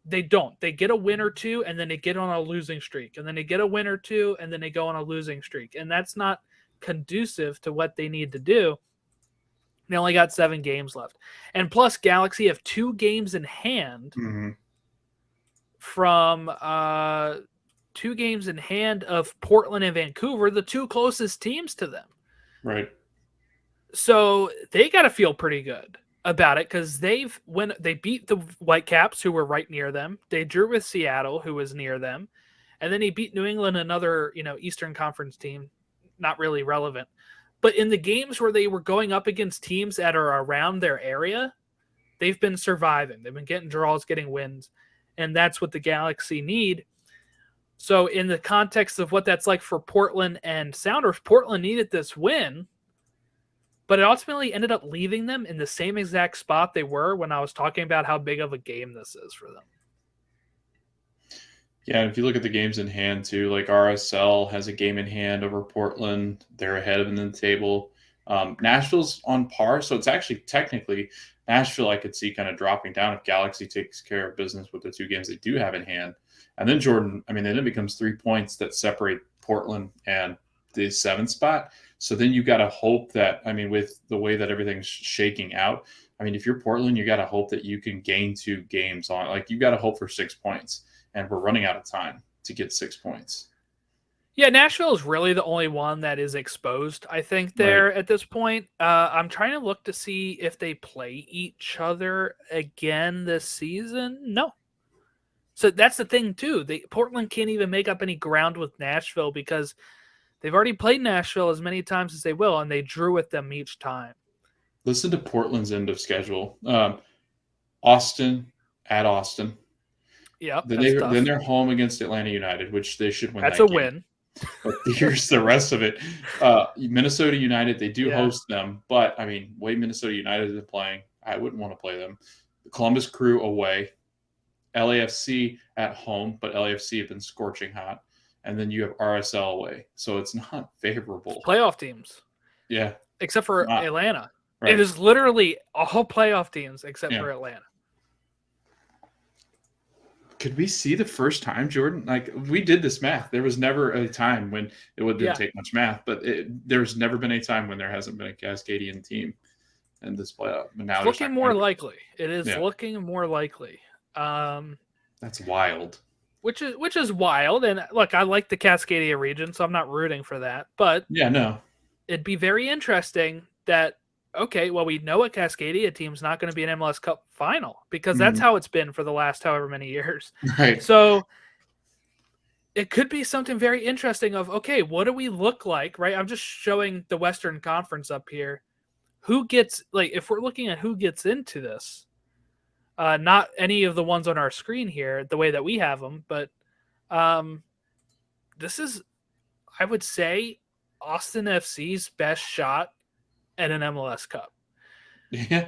They don't. They get a win or two, and then they get on a losing streak, and then they get a win or two, and then they go on a losing streak, and that's not conducive to what they need to do. They only got 7 games left, and plus Galaxy have 2 games in hand from 2 games in hand of Portland and Vancouver, the 2 closest teams to them. Right. So they got to feel pretty good about it, because they beat the Whitecaps, who were right near them. They drew with Seattle, who was near them, and then he beat New England, another Eastern Conference team, not really relevant. But in the games where they were going up against teams that are around their area, they've been surviving. They've been getting draws, getting wins, and that's what the Galaxy need. So in the context of what that's like for Portland and Sounders, Portland needed this win, but it ultimately ended up leaving them in the same exact spot they were when I was talking about how big of a game this is for them. Yeah, and if you look at the games in hand too, like RSL has a game in hand over Portland. They're ahead of them in the table. Nashville's on par, so it's actually technically Nashville I could see kind of dropping down if Galaxy takes care of business with the 2 games they do have in hand. And then Jordan, then it becomes 3 points that separate Portland and the 7th spot. So then you got to hope that, with the way that everything's shaking out, if you're Portland, you got to hope that you can gain 2 games on. Like, you got to hope for 6 points. And we're running out of time to get 6 points. Yeah, Nashville is really the only one that is exposed, I think, there at this point. I'm trying to look to see if they play each other again this season. No. So that's the thing, too. Portland can't even make up any ground with Nashville, because they've already played Nashville as many times as they will, and they drew with them each time. Listen to Portland's end of schedule. Austin at Austin. Yeah. Then they're home against Atlanta United, which they should win. That's a win. But here's the rest of it. Minnesota United, they do host them, but way Minnesota United is playing, I wouldn't want to play them. The Columbus Crew away, LAFC at home, but LAFC have been scorching hot, and then you have RSL away, so it's not favorable. Playoff teams. Yeah. Except for Atlanta. Right. It is literally all playoff teams except for Atlanta. Could we see the first time, Jordan? Like, we did this math. There was never a time when didn't Yeah. take much math, but there's never been a time when there hasn't been a Cascadian team in this playoff. But now It's there's looking not more going to be. likely. It is Yeah. looking more likely. That's wild. Which is wild. And look, I like the Cascadia region, so I'm not rooting for that. But Yeah, no. it'd be very interesting that, okay, well, we know a Cascadia team's not going to be an MLS Cup final because that's how it's been for the last however many years. Right. So it could be something very interesting of, okay, what do we look like, right? I'm just showing the Western Conference up here. Who gets, like, if we're looking at who gets into this, not any of the ones on our screen here, the way that we have them, but this is, I would say, Austin FC's best shot at an MLS Cup Yeah.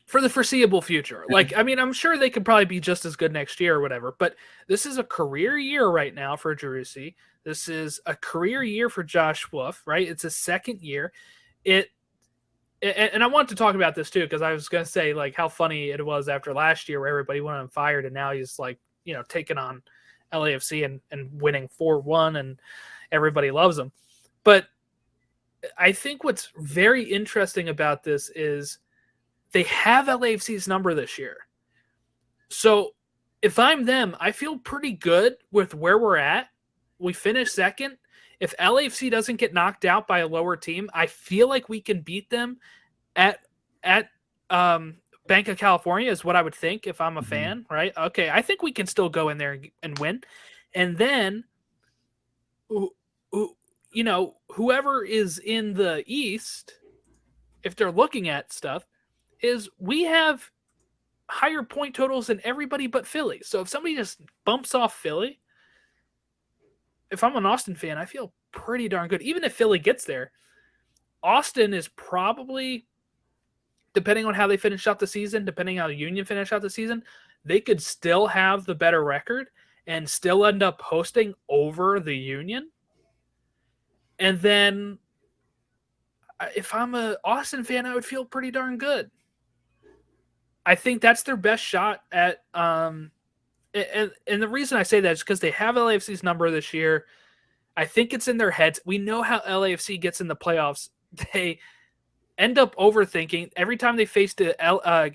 for the foreseeable future. Like, I mean, I'm sure they could probably be just as good next year or whatever, but this is a career year right now for Jerussi. This is a career year for Josh Wolf, right? It's a second year. And I wanted to talk about this too, because I was going to say, like, how funny it was after last year where everybody went on fired, and now he's, like, you know, taking on LAFC and winning 4-1, and everybody loves him. But I think what's very interesting about this is they have LAFC's number this year. So if I'm them, I feel pretty good with where we're at. We finished second. If LAFC doesn't get knocked out by a lower team, I feel like we can beat them at Bank of California is what I would think if I'm a fan, right? Okay, I think we can still go in there and win. And then, you know, whoever is in the East, if they're looking at stuff, is we have higher point totals than everybody but Philly. So if somebody just bumps off Philly, if I'm an Austin fan, I feel pretty darn good. Even if Philly gets there, Austin is probably, depending on how they finish out the season, depending on how Union finish out the season, they could still have the better record and still end up hosting over the Union. And then if I'm an Austin fan, I would feel pretty darn good. I think that's their best shot at and the reason I say that is because they have LAFC's number this year. I think it's in their heads. We know how LAFC gets in the playoffs. They end up overthinking. Every time they faced the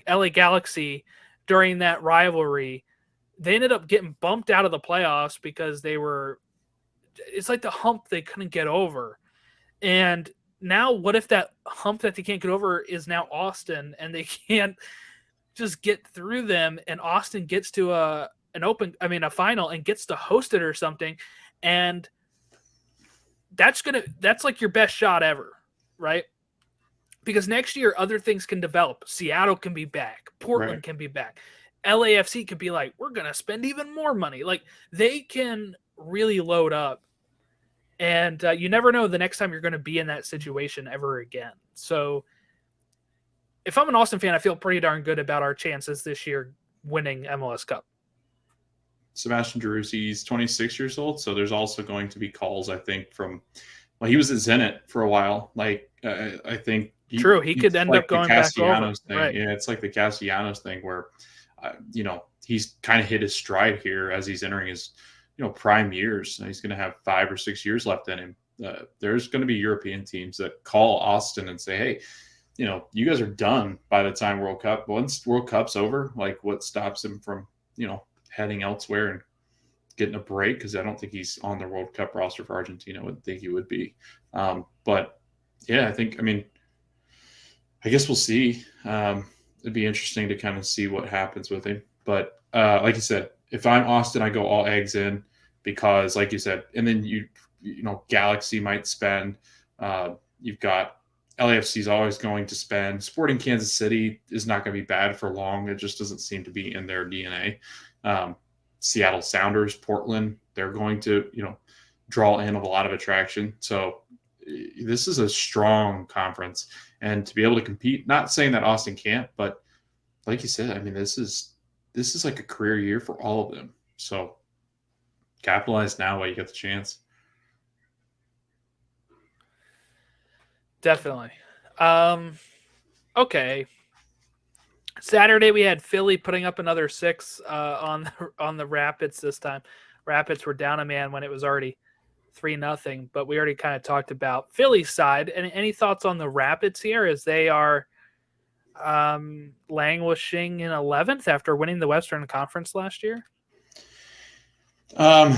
LA Galaxy during that rivalry, they ended up getting bumped out of the playoffs because it's like the hump they couldn't get over. And now what if that hump that they can't get over is now Austin, and they can't just get through them, and Austin gets to a final and gets to host it or something, and that's like your best shot ever, right? Because next year other things can develop. Seattle can be back, Portland can be back, LAFC could be like, we're gonna spend even more money. Like, they can really load up, and you never know the next time you're going to be in that situation ever again. So if I'm an Austin fan, I feel pretty darn good about our chances this year winning MLS Cup. Sebastian Jerussi's 26 years old, so there's also going to be calls, I think, he was at Zenit for a while. Like, I think he could end up going back over. Thing. Right. Yeah, it's like the Castellanos thing where, he's kind of hit his stride here as he's entering his, prime years. He's going to have 5 or 6 years left in him. There's going to be European teams that call Austin and say, hey, you guys are done by the time World Cup. Once World Cup's over, like, what stops him from, heading elsewhere and getting a break? Because I don't think he's on the World Cup roster for Argentina. I wouldn't think he would be. But yeah, I guess we'll see. It'd be interesting to kind of see what happens with him. But like you said, if I'm Austin, I go all eggs in, because like you said, and then Galaxy might spend. You've got LAFC is always going to spend. Sporting Kansas City is not going to be bad for long. It just doesn't seem to be in their DNA. Seattle Sounders, Portland, they're going to, draw in a lot of attraction. So this is a strong conference, and to be able to compete, not saying that Austin can't, but like you said, I mean, this is like a career year for all of them. So capitalize now while you get the chance. Definitely. Okay. Saturday we had Philly putting up another 6 on the Rapids this time. Rapids were down a man when it was already 3-0, but we already kind of talked about Philly's side. And any thoughts on the Rapids here as they are languishing in 11th after winning the Western Conference last year? I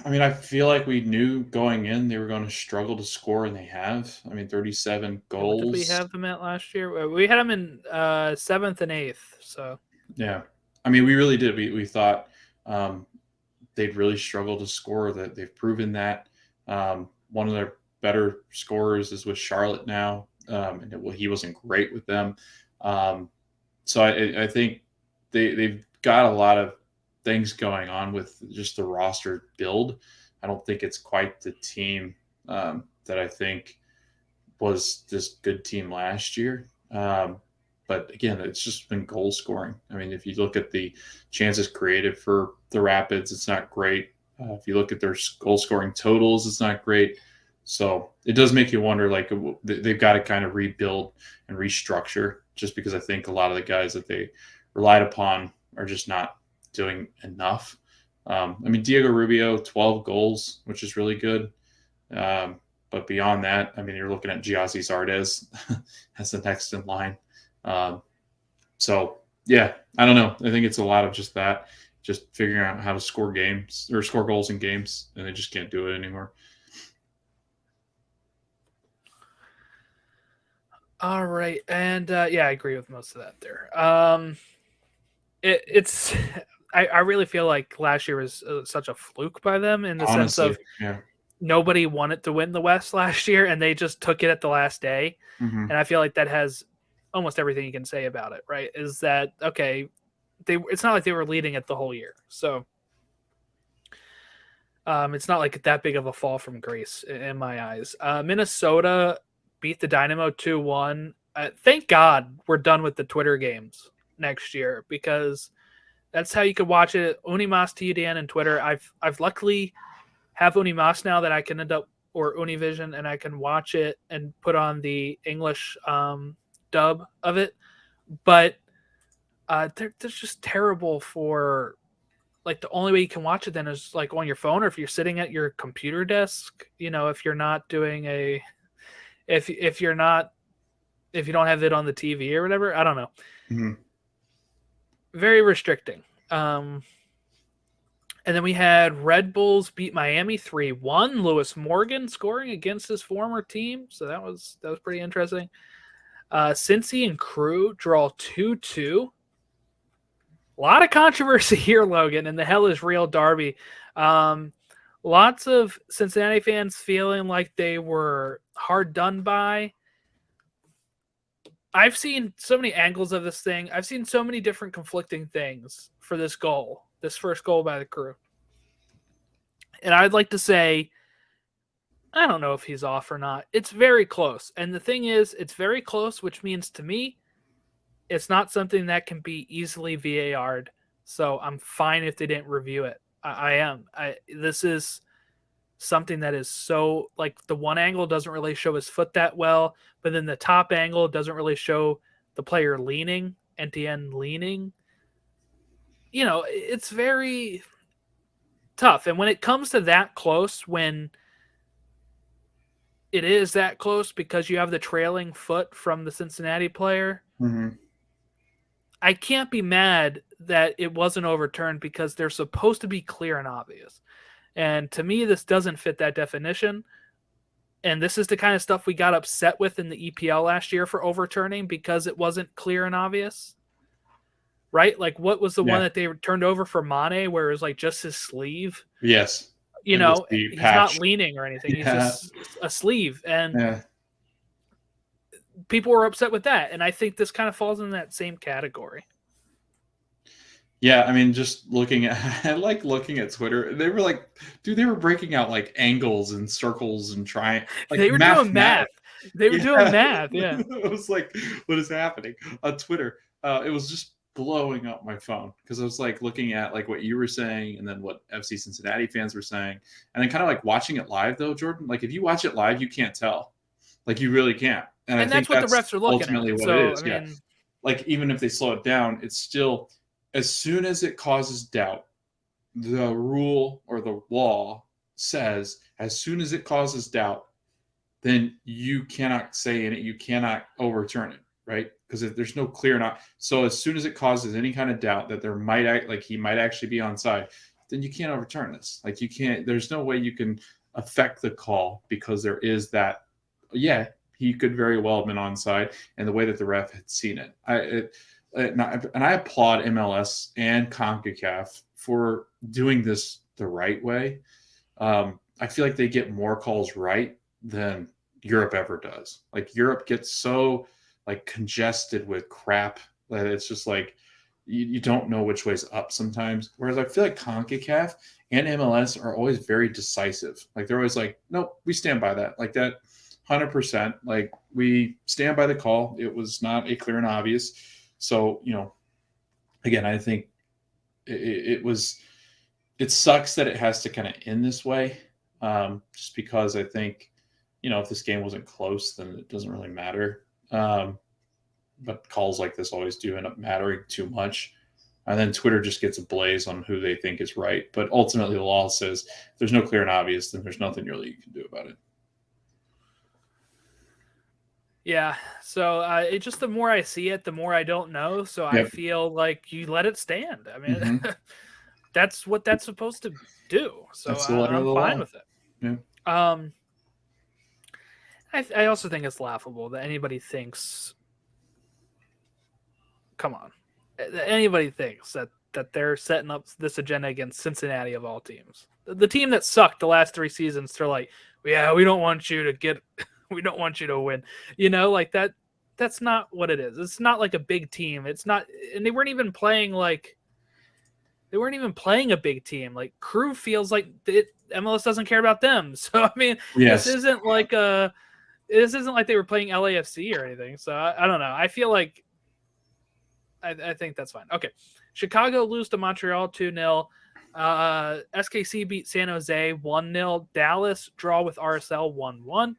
mean, I feel like we knew going in they were going to struggle to score, and they have. I mean, 37 goals. What did we have them at last year? We had them in 7th and 8th. So yeah, I mean, we really did. We thought they'd really struggle to score. That they've proven that. One of their better scorers is with Charlotte now, and he wasn't great with them. So I think they've got a lot of things going on with just the roster build. I don't think it's quite the team that I think was this good team last year. But again, it's just been goal scoring. I mean, if you look at the chances created for the Rapids, it's not great. If you look at their goal scoring totals, it's not great. So it does make you wonder, like, they've got to kind of rebuild and restructure, just because I think a lot of the guys that they relied upon are just not doing enough. I mean, Diego Rubio, 12 goals, which is really good. But beyond that, I mean, you're looking at Giassi Zardes as the next in line. So, yeah, I don't know. I think it's a lot of just that, just figuring out how to score games or score goals in games, and they just can't do it anymore. all right, and yeah, I agree with most of that there. It's I really feel like last year was such a fluke by them in the sense of nobody wanted to win the West last year, and they just took it at the last day. Mm-hmm. And I feel like that has almost everything you can say about it, right? Is that, okay, it's not like they were leading it the whole year. So it's not like that big of a fall from grace in my eyes. Minnesota beat the Dynamo 2-1. Thank God we're done with the Twitter games next year, because that's how you could watch it. Unimas, TUDN, and Twitter. I've luckily have Unimas now that I can end up, or Univision, and I can watch it and put on the English dub of it. But they're just terrible for, like, the only way you can watch it then is like on your phone, or if you're sitting at your computer desk, you know, if you're not doing if you don't have it on the TV or whatever, I don't know. Mm-hmm. Very restricting. And then we had Red Bulls beat Miami 3-1. Lewis Morgan scoring against his former team, so that was pretty interesting. Cincy and Crew draw 2-2. A lot of controversy here, Logan, and the hell is real derby. Lots of Cincinnati fans feeling like they were hard done by. I've seen so many angles of this thing. I've seen so many different conflicting things for this goal, this first goal by the Crew. And I'd like to say, I don't know if he's off or not. It's very close. And the thing is, it's very close, which means to me, it's not something that can be easily VAR'd. So I'm fine if they didn't review it. I am. This is something that is so, like, the one angle doesn't really show his foot that well, but then the top angle doesn't really show the player leaning, NTN leaning. You know, it's very tough. And when it comes to that close, when it is that close because you have the trailing foot from the Cincinnati player, Mm-hmm. I can't be mad that it wasn't overturned, because they're supposed to be clear and obvious. And to me, this doesn't fit that definition. And this is the kind of stuff we got upset with in the EPL last year for overturning, because it wasn't clear and obvious. Right? Like, what was the one that they turned over for Mane, where it was like just his sleeve? Yes. You know, he's not leaning or anything. Yeah. He's just a sleeve. And people were upset with that. And I think this kind of falls in that same category. Yeah, I mean, just looking at, I like looking at Twitter. They were like, dude, they were breaking out like angles and circles and trying. Like, they were doing math. They were doing math. Yeah. It was like, what is happening on Twitter? It was just blowing up my phone, because I was like looking at like what you were saying, and then what FC Cincinnati fans were saying, and then kind of like watching it live though, Jordan. Like, if you watch it live, you can't tell. Like, you really can't. And I think that's what the refs are looking ultimately at. what So, it is. I mean, like even if they slow it down, it's still as soon as it causes doubt, the rule or the law says as soon as it causes doubt, then you cannot say it, you cannot overturn it, right? Because there's no clear not. So as soon as it causes any kind of doubt that there might act like he might actually be onside, then you can't overturn this. Like you can't. There's no way you can affect the call because there is that. Yeah, he could very well have been onside, and the way that the ref had seen it. And I applaud MLS and CONCACAF for doing this the right way. I feel like they get more calls right than Europe ever does. Like Europe gets so like congested with crap that it's just like you don't know which way's up sometimes. Whereas I feel like CONCACAF and MLS are always very decisive. Like they're always like, nope, we stand by that. Like that 100%. Like we stand by the call. It was not a clear and obvious. So, again, I think it sucks that it has to kind of end this way. Just because I think, if this game wasn't close, then it doesn't really matter. But calls like this always do end up mattering too much. And then Twitter just gets ablaze on who they think is right. But ultimately, the law says if there's no clear and obvious, then there's nothing really you can do about it. Yeah. So it just the more I see it, the more I don't know. So I feel like you let it stand. I mean, that's what that's supposed to do. So I'm fine with it. Yeah. I also think it's laughable that anybody thinks. Come on, anybody thinks that they're setting up this agenda against Cincinnati of all teams, the team that sucked the last 3 seasons. They're like, yeah, we don't want you to get. We don't want you to win, like that. That's not what it is. It's not like a big team. It's not, and they weren't even playing a big team. Like Crew feels like MLS doesn't care about them. So I mean, this isn't like they were playing LAFC or anything. So I don't know. I feel like I think that's fine. Okay, Chicago lose to Montreal 2-0. SKC beat San Jose 1-0. Dallas draw with RSL 1-1.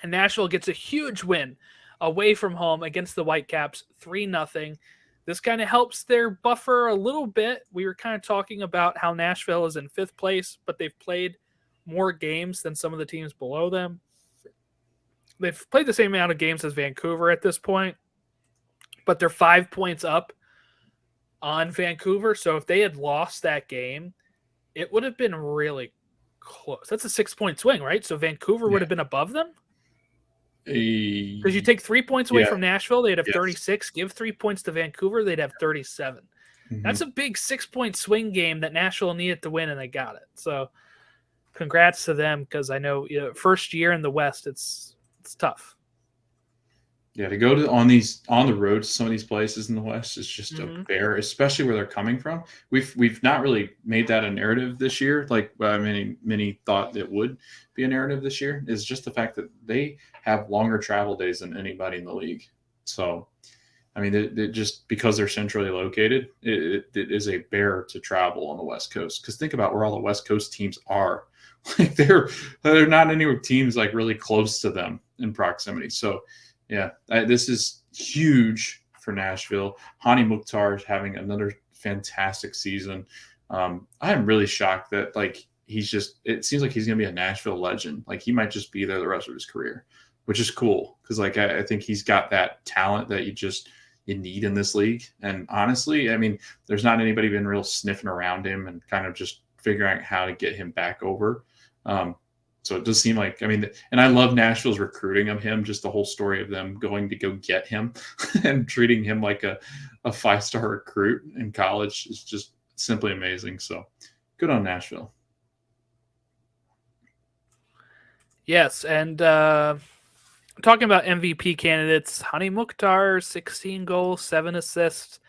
And Nashville gets a huge win away from home against the Whitecaps 3-0. This kind of helps their buffer a little bit. We were kind of talking about how Nashville is in 5th place, but they've played more games than some of the teams below them. They've played the same amount of games as Vancouver at this point, but they're 5 points up on Vancouver. So if they had lost that game, it would have been really close. That's a 6-point swing, right? So Vancouver would have been above them. Because you take 3 points away from Nashville, they'd have 36. Give 3 points to Vancouver, they'd have 37. That's a big 6-point swing game that Nashville needed to win, and they got it. So, congrats to them, because I know first year in the West, it's tough. Yeah, to go on the road to some of these places in the West is just a bear, especially where they're coming from. We've not really made that a narrative this year, like many thought it would be a narrative this year. Is just the fact that they have longer travel days than anybody in the league. So, I mean, it just because they're centrally located, it is a bear to travel on the West Coast. Because think about where all the West Coast teams are. Like they're not any teams like really close to them in proximity. So. Yeah, this is huge for Nashville. Hani Mukhtar is having another fantastic season. I am really shocked that it seems like he's going to be a Nashville legend. Like he might just be there the rest of his career, which is cool because I think he's got that talent that you need in this league. And honestly, I mean, there's not anybody been real sniffing around him and kind of just figuring out how to get him back over. So it does seem like, and I love Nashville's recruiting of him, just the whole story of them going to go get him and treating him like a 5-star recruit in college is just simply amazing. So good on Nashville. Yes, and talking about MVP candidates, Hani Mukhtar, 16 goals, 7 assists.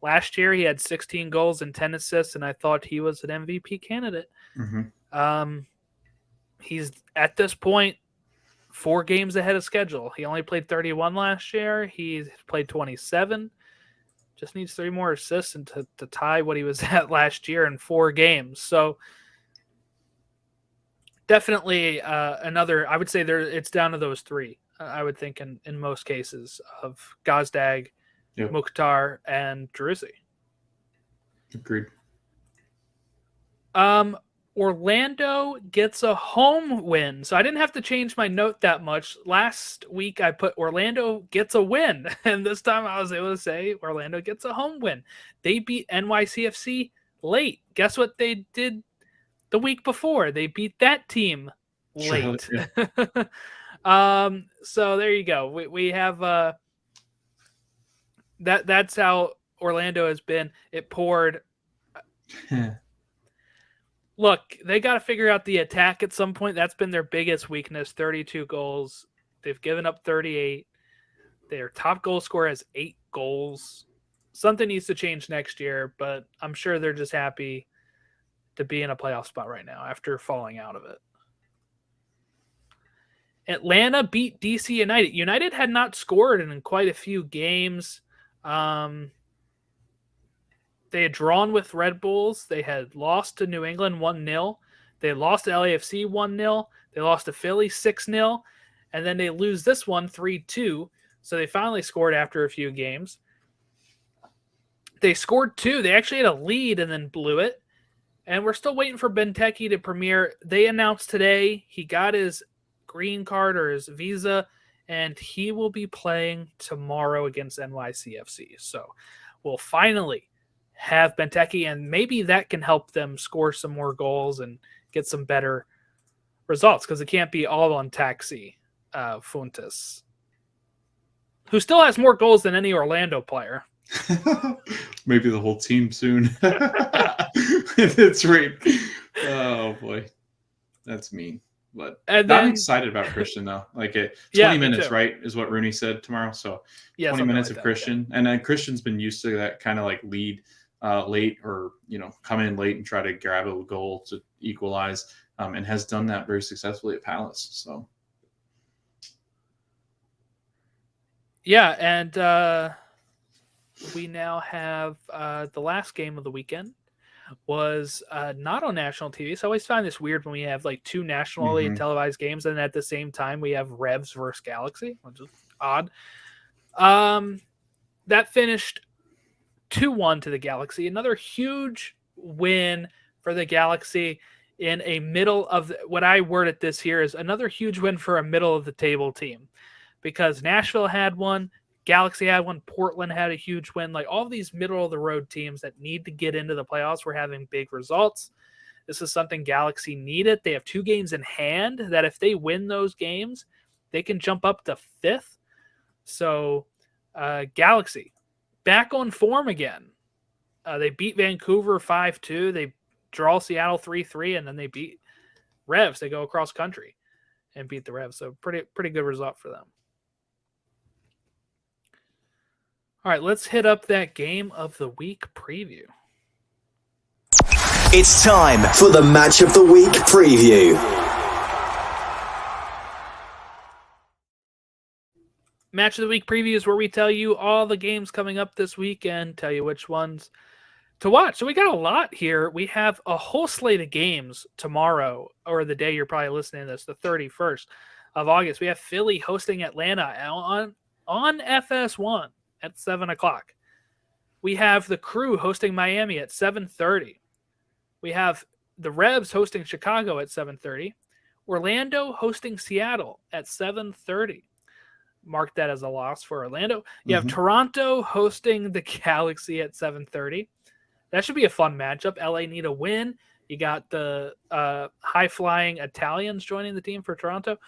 Last year he had 16 goals and 10 assists, and I thought he was an MVP candidate. He's at this point 4 games ahead of schedule. He only played 31 last year. He's played 27. Just needs 3 more assists and to tie what he was at last year in 4 games. So definitely another. I would say it's down to those 3. I would think in most cases of Gazdag, Yep. Mukhtar, and Driussi. Agreed. Orlando gets a home win. So I didn't have to change my note that much. Last week I put Orlando gets a win. And this time I was able to say Orlando gets a home win. They beat NYCFC late. Guess what they did the week before? They beat that team late. Charlotte, yeah. So there you go. We have that's how Orlando has been. It poured. Look, they got to figure out the attack at some point. That's been their biggest weakness, 32 goals. They've given up 38. Their top goal scorer has 8 goals. Something needs to change next year, but I'm sure they're just happy to be in a playoff spot right now after falling out of it. Atlanta beat DC United. United had not scored in quite a few games. They had drawn with Red Bulls. They had lost to New England 1-0. They had lost to LAFC 1-0. They lost to Philly 6-0. And then they lose this one 3-2. So they finally scored after a few games. They scored 2. They actually had a lead and then blew it. And we're still waiting for Benteke to premiere. They announced today he got his green card or his visa, and he will be playing tomorrow against NYCFC. So we'll finally have Benteke, and maybe that can help them score some more goals and get some better results, because it can't be all on Taxi Fuentes, who still has more goals than any Orlando player. Maybe the whole team soon. That's right. Oh boy, that's mean. But I'm excited about Christian though. Like 20 minutes, right, is what Rooney said tomorrow. So 20 minutes like of Christian, and then Christian's been used to that kind of like lead late, or come in late and try to grab a goal to equalize, and has done that very successfully at Palace. So yeah, and we now have the last game of the weekend was not on national TV. So I always find this weird when we have like 2 nationally televised games, and at the same time we have Revs versus Galaxy, which is odd. That finished 2-1 to the Galaxy. Another huge win for the Galaxy in a middle of what I worded this here is another huge win for a middle of the table team, because Nashville had one, Galaxy had one, Portland had a huge win. Like all these middle of the road teams that need to get into the playoffs were having big results. This is something Galaxy needed. They have 2 games in hand that if they win those games, they can jump up to 5th. So Galaxy back on form again. They beat Vancouver 5-2. They draw Seattle 3-3, and then they beat Revs. They go across country and beat the Revs. So pretty good result for them. All right, let's hit up that game of the week preview. It's time for the match of the week preview. Match of the week preview is where we tell you all the games coming up this weekend, tell you which ones to watch. So we got a lot here. We have a whole slate of games tomorrow, or the day you're probably listening to this, the 31st of August. We have Philly hosting Atlanta on FS1 at 7 o'clock. We have the Crew hosting Miami at 7:30. We have the Revs hosting Chicago at 7:30. Orlando hosting Seattle at 7:30. Mark that as a loss for Orlando. You have Toronto hosting the Galaxy at 7:30. That should be a fun matchup. LA need a win. You got the high-flying Italians joining the team for Toronto.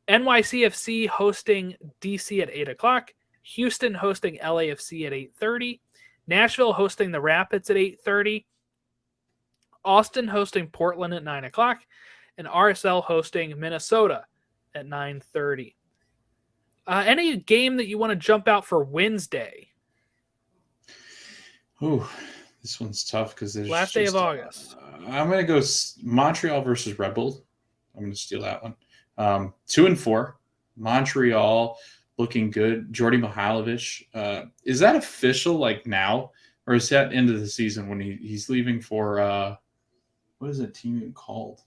NYCFC hosting DC at 8 o'clock. Houston hosting LAFC at 8:30. Nashville hosting the Rapids at 8:30. Austin hosting Portland at 9 o'clock. And RSL hosting Minnesota at 9:30. Any game that you want to jump out for Wednesday? Ooh, this one's tough because there's last day of August. I'm going to go Montreal versus Red Bull. I'm going to steal that one. 2-4. Montreal looking good. Jordi Mihailovic. Is that official like now? Or is that end of the season when he's leaving for what is that team even called?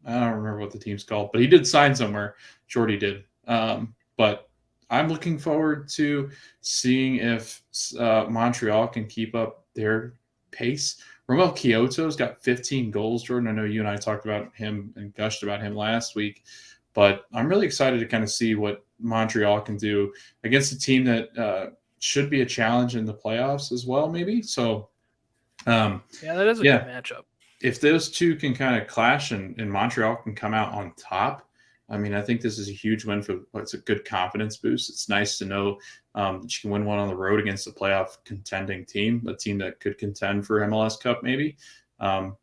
I don't remember what the team's called, but he did sign somewhere. Jordi did. But I'm looking forward to seeing if Montreal can keep up their pace. Romel Kyoto's got 15 goals, Jordan. I know you and I talked about him and gushed about him last week, but I'm really excited to kind of see what Montreal can do against a team that should be a challenge in the playoffs as well, maybe. So, Yeah, that is a good matchup. If those two can kind of clash and Montreal can come out on top, I mean, I think this is a huge win for it's a good confidence boost. It's nice to know that you can win one on the road against a playoff contending team, a team that could contend for MLS Cup maybe.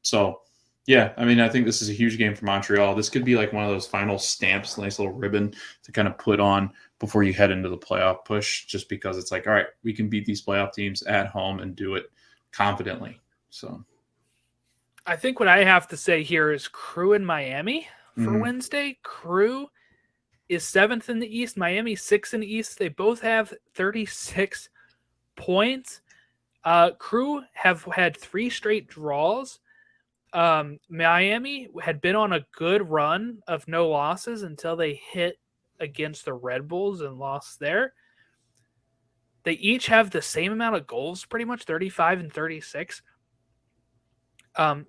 So, yeah, I mean, I think this is a huge game for Montreal. This could be like one of those final stamps, nice little ribbon to kind of put on before you head into the playoff push, just because it's like, all right, we can beat these playoff teams at home and do it confidently. So I think what I have to say here is Crew in Miami for Wednesday. Crew is 7th in the East. Miami 6th in the East. They both have 36 points. Crew have had 3 straight draws. Miami had been on a good run of no losses until they hit against the Red Bulls and lost there. They each have the same amount of goals, pretty much 35 and 36.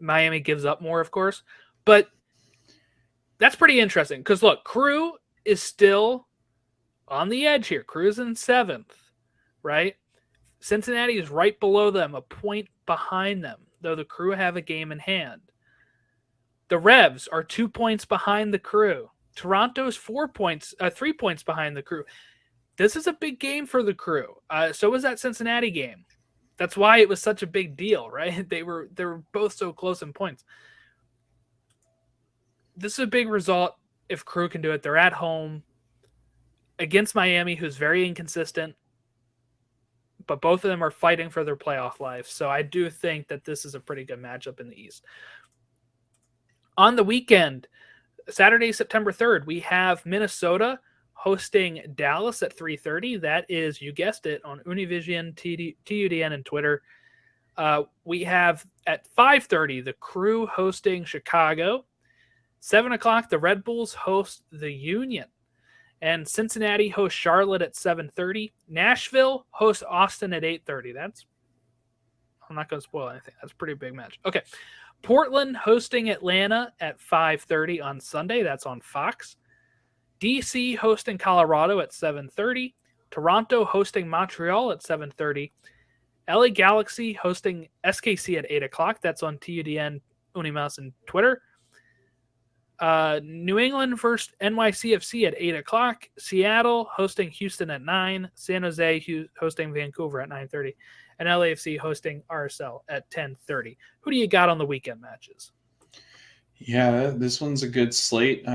Miami gives up more, of course, but that's pretty interesting because look, Crew is still on the edge here. Crew's in 7th, right? Cincinnati is right below them, a point behind them, though the Crew have a game in hand. The Revs are 2 points behind the Crew. Toronto's 3 points behind the Crew. This is a big game for the Crew. So was that Cincinnati game. That's why it was such a big deal, right? They were both so close in points. This is a big result if Crew can do it. They're at home against Miami, who's very inconsistent, but both of them are fighting for their playoff life. So I do think that this is a pretty good matchup in the East. On the weekend, Saturday, September 3rd, we have Minnesota hosting Dallas at 3:30. That is, you guessed it, on Univision, TUDN, and Twitter. We have at 5:30 the Crew hosting Chicago. 7 o'clock, the Red Bulls host the Union. And Cincinnati hosts Charlotte at 7:30. Nashville hosts Austin at 8:30. I'm not going to spoil anything. That's a pretty big match. Okay. Portland hosting Atlanta at 5:30 on Sunday. That's on Fox. DC hosting Colorado at 7:30. Toronto hosting Montreal at 7:30. LA Galaxy hosting SKC at 8 o'clock. That's on TUDN, Unimas, and Twitter. New England versus NYCFC at 8 o'clock. Seattle hosting Houston at 9. San Jose hosting Vancouver at 9:30. And LAFC hosting RSL at 10:30. Who do you got on the weekend matches? Yeah, this one's a good slate.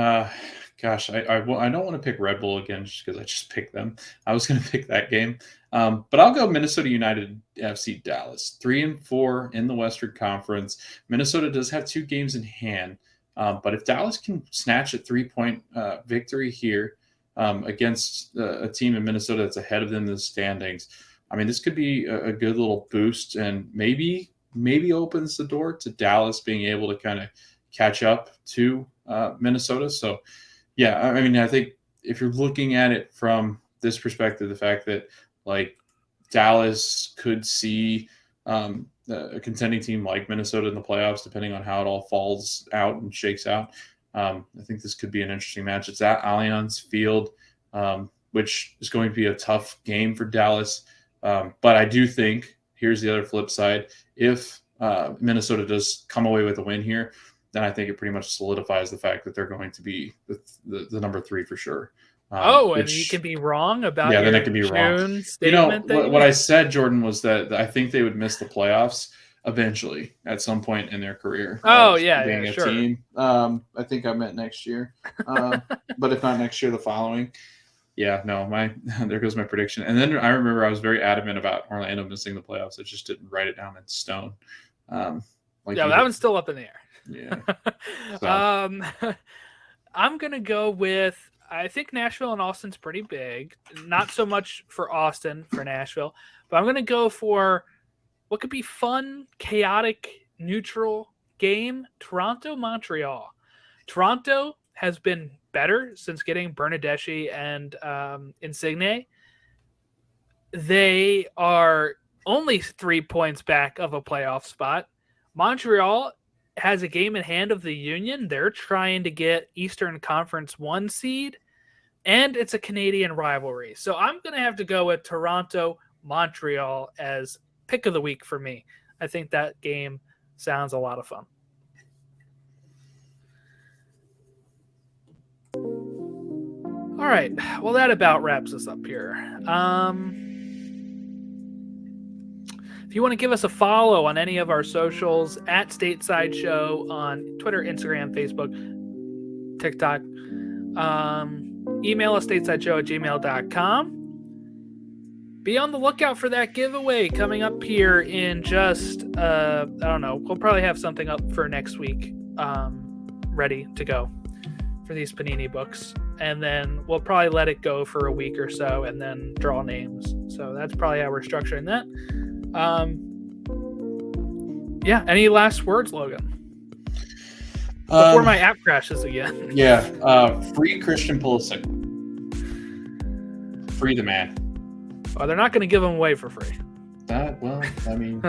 Gosh, I don't want to pick Red Bull again just because I just picked them. I was going to pick that game. But I'll go Minnesota United FC Dallas. 3-4 in the Western Conference. Minnesota does have 2 games in hand. But if Dallas can snatch a 3-point victory here against a team in Minnesota that's ahead of them in the standings, I mean, this could be a good little boost and maybe opens the door to Dallas being able to kind of catch up to Minnesota. So, yeah, I mean, I think if you're looking at it from this perspective, the fact that like Dallas could see a contending team like Minnesota in the playoffs, depending on how it all falls out and shakes out, I think this could be an interesting match. It's at Allianz Field, which is going to be a tough game for Dallas. But I do think, here's the other flip side, if Minnesota does come away with a win here, then I think it pretty much solidifies the fact that they're going to be the number 3 for sure. And you can be wrong about then your it can be wrong. June statement. What I said, Jordan, was that I think they would miss the playoffs eventually at some point in their career. Being a sure. team. I think I meant next year, but if not next year, the following. Yeah, no, there goes my prediction. And then I remember I was very adamant about Orlando missing the playoffs. I just didn't write it down in stone. That one's still up in the air. Yeah. I'm gonna go with, I think Nashville and Austin's pretty big. Not so much for Austin, for Nashville, but I'm gonna go for what could be fun, chaotic, neutral game. Toronto, Montreal. Toronto has been better since getting Bernardeschi and Insigne. They are only 3 points back of a playoff spot. Montreal has a game in hand of the Union. They're trying to get Eastern Conference 1 seed, and it's a Canadian rivalry. So I'm going to have to go with Toronto-Montreal as pick of the week for me. I think that game sounds a lot of fun. All right. Well, that about wraps us up here. If you want to give us a follow on any of our socials, at Stateside Show on Twitter, Instagram, Facebook, TikTok, email us statesideshow@gmail.com. Be on the lookout for that giveaway coming up here in just, I don't know, we'll probably have something up for next week ready to go for these Panini books. And then we'll probably let it go for a week or so and then draw names. So that's probably how we're structuring that. Yeah. Any last words, Logan? Before my app crashes again. Yeah. Free Christian Pulisic. Free the man. Oh, they're not going to give them away for free. I think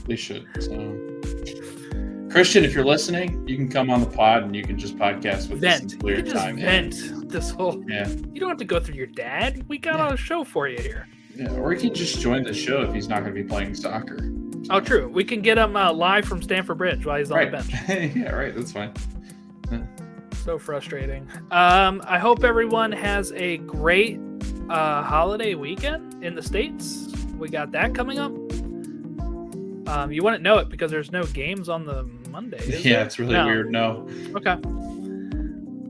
they should. So, Christian, if you're listening, you can come on the pod and you can just podcast with us in clear time. Vent this whole. Yeah. You don't have to go through your dad. We got a show for you here. Yeah, or he can just join the show if he's not going to be playing soccer. Oh, true. We can get him live from Stamford Bridge while he's on the bench. Yeah, right. That's fine. So frustrating. I hope everyone has a great holiday weekend in the States. We got that coming up. You wouldn't know it because there's no games on the Monday. Yeah, it's really weird. No. Okay.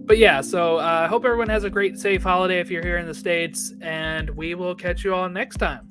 But yeah, so I hope everyone has a great, safe holiday if you're here in the States, and we will catch you all next time.